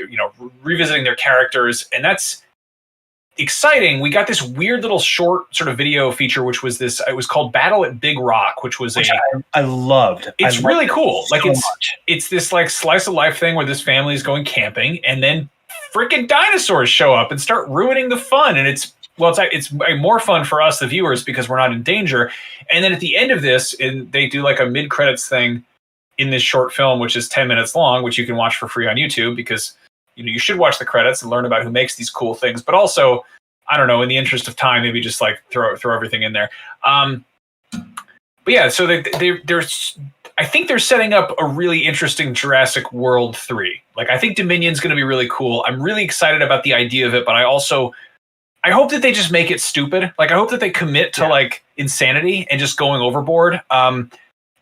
revisiting their characters, and that's exciting. We got this weird little short sort of video feature, which was this. It was called Battle at Big Rock, which I loved. It's really cool. Like it's this like slice of life thing where this family is going camping, and then freaking dinosaurs show up and start ruining the fun. And it's more fun for us, the viewers, because we're not in danger. And then at the end of this, they do like a mid-credits thing in this short film, which is 10 minutes long, which you can watch for free on YouTube because you should watch the credits and learn about who makes these cool things. But also, I don't know, in the interest of time, maybe just like throw everything in there. But yeah, so I think they're setting up a really interesting Jurassic World 3. Like, I think Dominion's going to be really cool. I'm really excited about the idea of it, but I hope that they just make it stupid. Like, I hope that they commit to like insanity and just going overboard.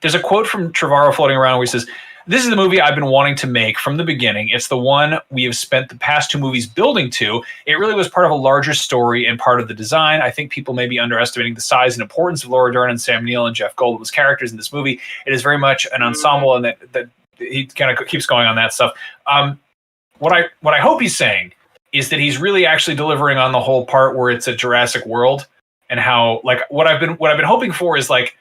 There's a quote from Trevorrow floating around where he says, "This is the movie I've been wanting to make from the beginning. It's the one we have spent the past 2 movies building to. It really was part of a larger story and part of the design. I think people may be underestimating the size and importance of Laura Dern and Sam Neill and Jeff Goldblum's characters in this movie. It is very much an ensemble," and that he kind of keeps going on that stuff. What I hope he's saying is that he's really actually delivering on the whole part where it's a Jurassic World, and how like what I've been hoping for is like,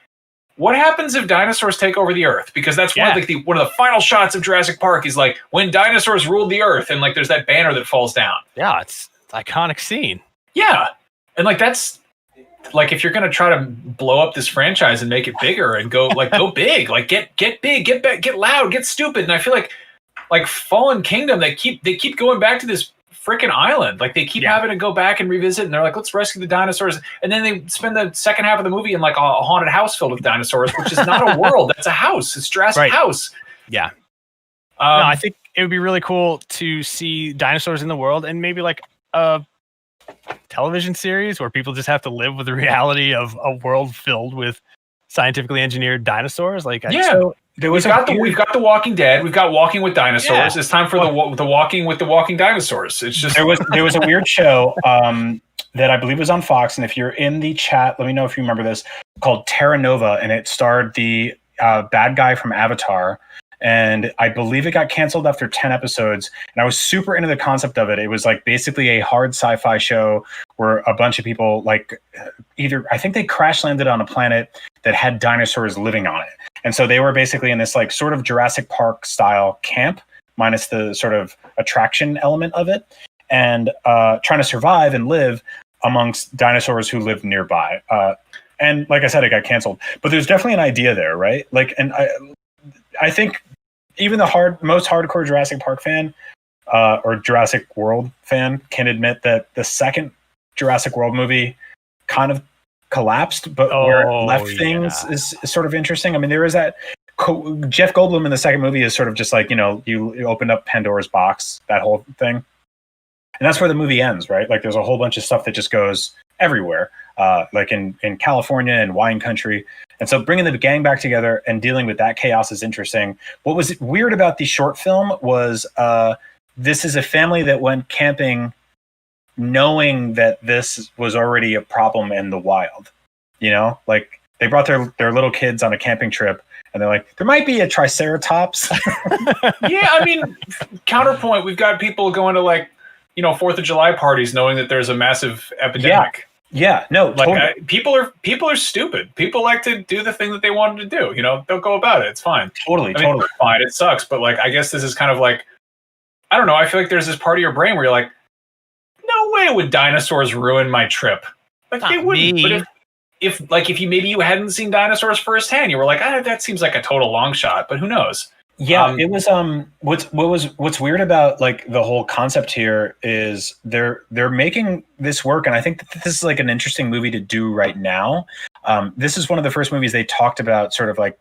what happens if dinosaurs take over the Earth? Because that's one of the final shots of Jurassic Park is like when dinosaurs ruled the Earth, and like there's that banner that falls down. Yeah, it's an iconic scene. Yeah, and like that's like if you're gonna try to blow up this franchise and make it bigger and go big, like get big, get loud, get stupid. And I feel like Fallen Kingdom, they keep going back to this freaking island. Like they keep having to go back and revisit, and they're like, let's rescue the dinosaurs, and then they spend the second half of the movie in like a haunted house filled with dinosaurs, which is not a world, that's a house. It's Jurassic House. Yeah. No, I think it would be really cool to see dinosaurs in the world, and maybe like a television series where people just have to live with the reality of a world filled with scientifically engineered dinosaurs. Like we've got The Walking Dead. We've got Walking with Dinosaurs. Yeah. It's time for the Walking with the Walking Dinosaurs. It's just there was a weird show that I believe was on Fox, and if you're in the chat, let me know if you remember this, called Terra Nova, and it starred the bad guy from Avatar. And I believe it got canceled after 10 episodes. And I was super into the concept of it. It was like basically a hard sci-fi show where a bunch of people like I think they crash landed on a planet that had dinosaurs living on it. And so they were basically in this like sort of Jurassic Park style camp, minus the sort of attraction element of it, and trying to survive and live amongst dinosaurs who lived nearby. And like I said, it got canceled. But there's definitely an idea there, right? Like, and I think even the most hardcore Jurassic Park fan or Jurassic World fan can admit that the second Jurassic World movie kind of collapsed, but where it left things is sort of interesting. I mean, there is that Jeff Goldblum in the second movie is sort of just like, you opened up Pandora's box, that whole thing. And that's where the movie ends, right? Like there's a whole bunch of stuff that just goes everywhere, like in California and wine country. And so bringing the gang back together and dealing with that chaos is interesting. What was weird about the short film was this is a family that went camping knowing that this was already a problem in the wild. Like they brought their little kids on a camping trip and they're like, there might be a triceratops. Yeah, I mean, counterpoint, we've got people going to like, 4th of July parties knowing that there's a massive epidemic. Yeah, no, like totally. people are stupid. People like to do the thing that they wanted to do. They'll go about it. It's fine. Totally. Fine. It sucks, but like, I guess this is kind of like, I don't know. I feel like there's this part of your brain where you're like, no way would dinosaurs ruin my trip. Like they wouldn't. But if you hadn't seen dinosaurs firsthand, you were like, that seems like a total long shot. But who knows? Yeah, it was. What's weird about like the whole concept here is they're making this work, and I think that this is like an interesting movie to do right now. This is one of the first movies they talked about, sort of like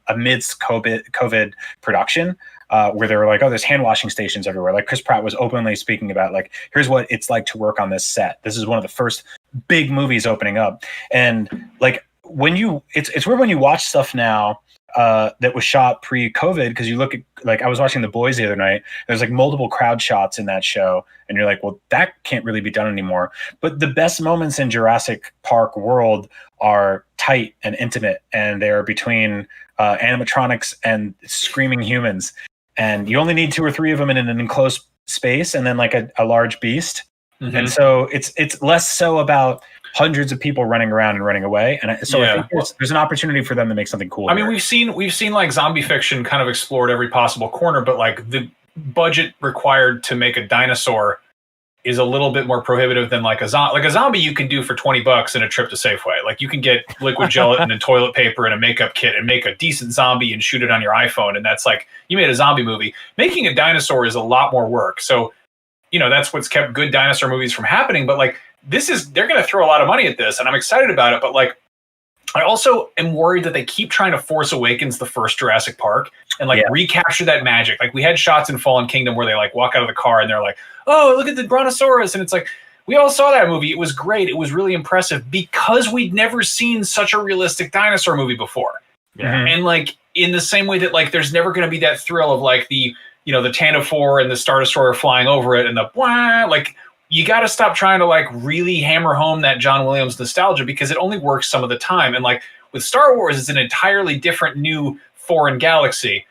amidst COVID production, where they were like, oh, there's hand washing stations everywhere. Like Chris Pratt was openly speaking about like, here's what it's like to work on this set. This is one of the first big movies opening up, and like it's weird when you watch stuff now. That was shot pre-COVID, because you look at, like, I was watching The Boys the other night. There's like multiple crowd shots in that show, and you're like, well, that can't really be done anymore. But the best moments in Jurassic Park World are tight and intimate, and they're between animatronics and screaming humans. And you only need 2 or 3 of them in an enclosed space, and then like a large beast. Mm-hmm. And so it's less so about hundreds of people running around and running away, and so I think there's an opportunity for them to make something cool. I mean, we've seen like zombie fiction kind of explored every possible corner, but like the budget required to make a dinosaur is a little bit more prohibitive than like a zombie. Like a zombie, you can do for $20 in a trip to Safeway. Like you can get liquid gelatin and toilet paper and a makeup kit and make a decent zombie and shoot it on your iPhone, and that's like you made a zombie movie. Making a dinosaur is a lot more work. So that's what's kept good dinosaur movies from happening. But like, they're going to throw a lot of money at this, and I'm excited about it. But like, I also am worried that they keep trying to Force Awakens the first Jurassic Park and like recapture that magic. Like we had shots in Fallen Kingdom where they like walk out of the car and they're like, oh, look at the Brontosaurus. And it's like, we all saw that movie. It was great. It was really impressive because we'd never seen such a realistic dinosaur movie before. Yeah. And like, in the same way that like, there's never going to be that thrill of like the Tanophore and the Star Destroyer flying over it and the blah, like, you got to stop trying to like really hammer home that John Williams nostalgia, because it only works some of the time. And like with Star Wars, it's an entirely different new foreign galaxy.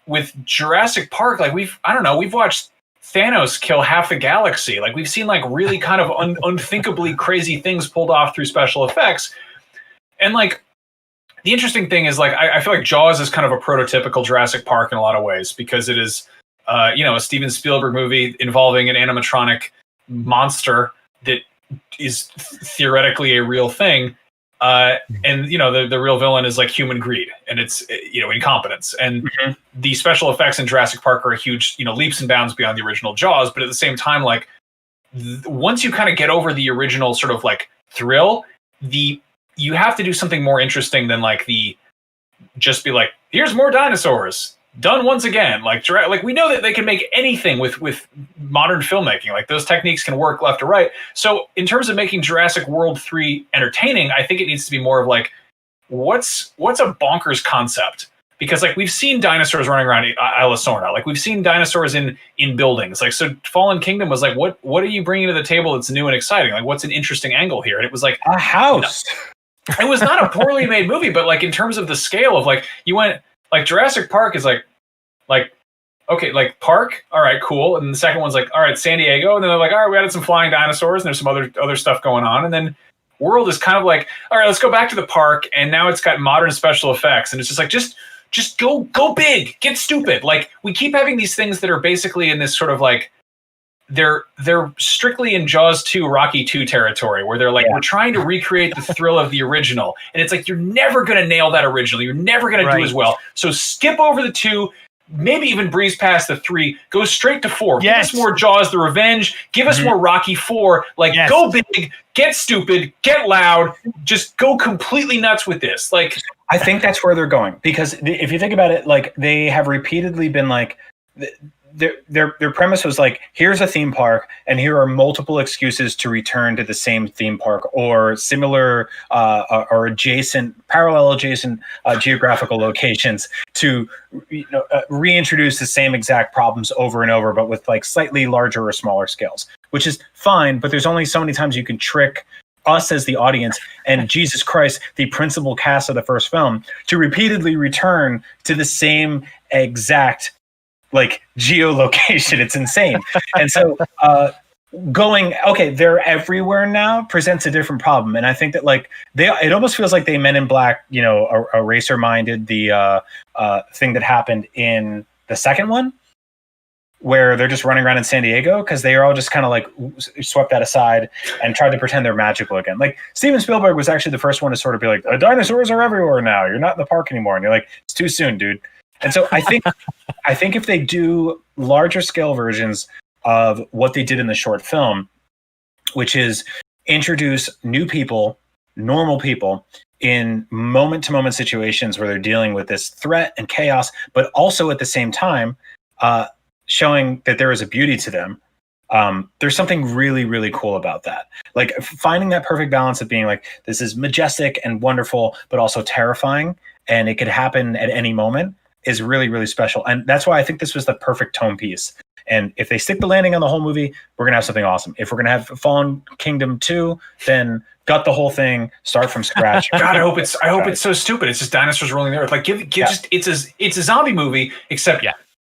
With Jurassic Park, like we've watched Thanos kill half the galaxy. Like we've seen like really kind of unthinkably crazy things pulled off through special effects. And like the interesting thing is like, I feel like Jaws is kind of a prototypical Jurassic Park in a lot of ways, because it is, a Steven Spielberg movie involving an animatronic monster that is theoretically a real thing, and the real villain is like human greed, and it's incompetence, and the special effects in Jurassic Park are huge, leaps and bounds beyond the original Jaws. But at the same time, like once you kind of get over the original sort of like thrill, you have to do something more interesting than like just be like, here's more dinosaurs done once again. Like we know that they can make anything with modern filmmaking. Like those techniques can work left or right. So in terms of making Jurassic World 3 entertaining, I think it needs to be more of like, what's a bonkers concept? Because like we've seen dinosaurs running around Isla Sorna. Like we've seen dinosaurs in buildings. Like, so Fallen Kingdom was like, what are you bringing to the table that's new and exciting? Like what's an interesting angle here? And it was like a house. it was not a poorly made movie, but like in terms of the scale of like you went like Jurassic Park is like okay, like Park, all right, cool. And the second one's like, all right, San Diego. And then they're like, all right, we added some flying dinosaurs and there's some other stuff going on. And then World is kind of like, all right, let's go back to the park. And now it's got modern special effects. And it's just like, just go big, get stupid. Like we keep having these things that are basically in this sort of like, they're strictly in Jaws 2, Rocky 2 territory where they're like, we're trying to recreate the thrill of the original. And it's like, you're never going to nail that original. You're never going to do as well. So skip over the 2, maybe even breeze past the 3, go straight to 4. Give us more Jaws the Revenge. Give us more Rocky 4. Like, go big, get stupid, get loud, just go completely nuts with this. Like, I think that's where they're going. Because if you think about it, like, they have repeatedly been like, their premise was like, here's a theme park, and here are multiple excuses to return to the same theme park or similar or parallel adjacent geographical locations to reintroduce the same exact problems over and over, but with like slightly larger or smaller scales, which is fine. But there's only so many times you can trick us as the audience and Jesus Christ, the principal cast of the first film, to repeatedly return to the same exact like geolocation. It's insane. And so they're everywhere now presents a different problem. And I think that like it almost feels like they Men in Black, eraser minded the thing that happened in the second one, where they're just running around in San Diego because they are all just kind of like swept that aside and tried to pretend they're magical again. Like Steven Spielberg was actually the first one to sort of be like, the dinosaurs are everywhere now. You're not in the park anymore. And you're like, it's too soon, dude. And so I think if they do larger scale versions of what they did in the short film, which is introduce new people, normal people in moment to moment situations where they're dealing with this threat and chaos, but also at the same time showing that there is a beauty to them. There's something really, really cool about that. Like finding that perfect balance of being like, this is majestic and wonderful, but also terrifying, and it could happen at any moment, is really, really special. And that's why I think this was the perfect tone piece. And if they stick the landing on the whole movie, we're going to have something awesome. If we're going to have Fallen Kingdom 2, then gut the whole thing, start from scratch. God, I hope it's so stupid. It's just dinosaurs rolling the earth. Like it's a zombie movie, except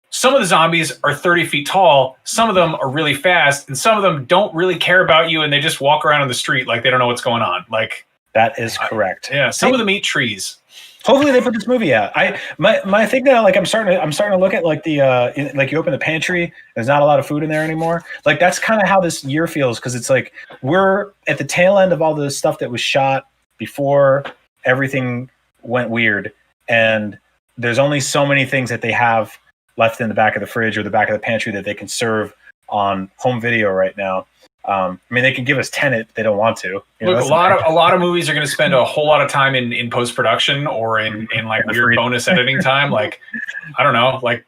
some of the zombies are 30 feet tall. Some of them are really fast, and some of them don't really care about you. And they just walk around on the street like they don't know what's going on. Like that is correct. Some of them eat trees. Hopefully they put this movie out. My thing now, like I'm starting to look at like the like you open the pantry, there's not a lot of food in there anymore. Like that's kind of how this year feels, because it's like we're at the tail end of all the stuff that was shot before everything went weird, and there's only so many things that they have left in the back of the fridge or the back of the pantry that they can serve on home video right now. I mean, they can give us Tenet if they don't want to. Look, a lot of movies are going to spend a whole lot of time in post production or in like weird bonus editing time. Like, I don't know, like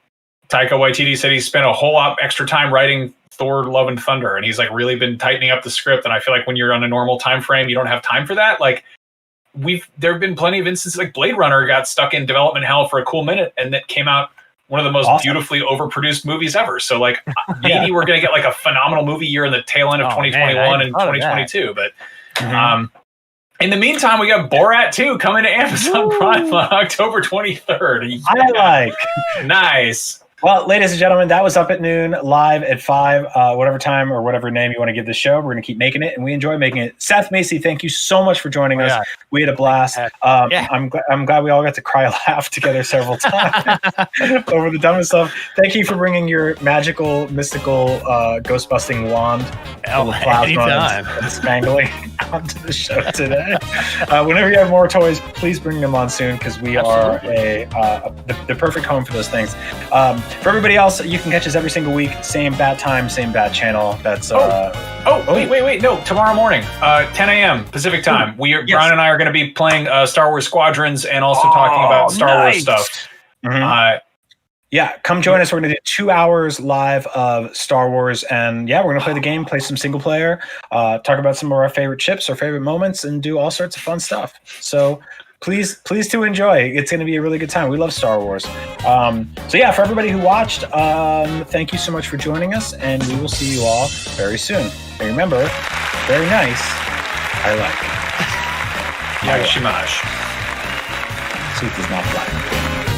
Taika Waititi said he spent a whole lot extra time writing Thor: Love and Thunder, and he's like really been tightening up the script. And I feel like when you're on a normal time frame, you don't have time for that. Like there have been plenty of instances, like Blade Runner got stuck in development hell for a cool minute, and that came out one of the most beautifully overproduced movies ever. So like maybe we're going to get like a phenomenal movie year in the tail end of 2021 and 2022. But in the meantime, we got Borat 2 coming to Amazon Prime on October 23rd. Yeah. I like. Nice. Well, ladies and gentlemen, that was Up at Noon, live at 5, whatever time or whatever name you want to give the show. We're going to keep making it, and we enjoy making it. Seth Macy, thank you so much for joining us. We had a blast. I'm glad we all got to cry a laugh together several times over the dumbest stuff. Thank you for bringing your magical, mystical, ghost-busting wand full of plasma and spangling onto the show today. Whenever you have more toys, please bring them on soon, because we are the perfect home for those things. For everybody else, you can catch us every single week. Same bad time, same bad channel. That's wait. No, tomorrow morning, 10 a.m. Pacific time. Brian and I are going to be playing Star Wars Squadrons and also talking about Star Wars stuff. Come join us. We're going to do 2 hours live of Star Wars, and we're going to play the game, play some single player, talk about some of our favorite chips, our favorite moments, and do all sorts of fun stuff. So please to enjoy. It's going to be a really good time. We love Star Wars. For everybody who watched, thank you so much for joining us, and we will see you all very soon. And remember, very nice. I like. Yagshimage. Sooth is not black.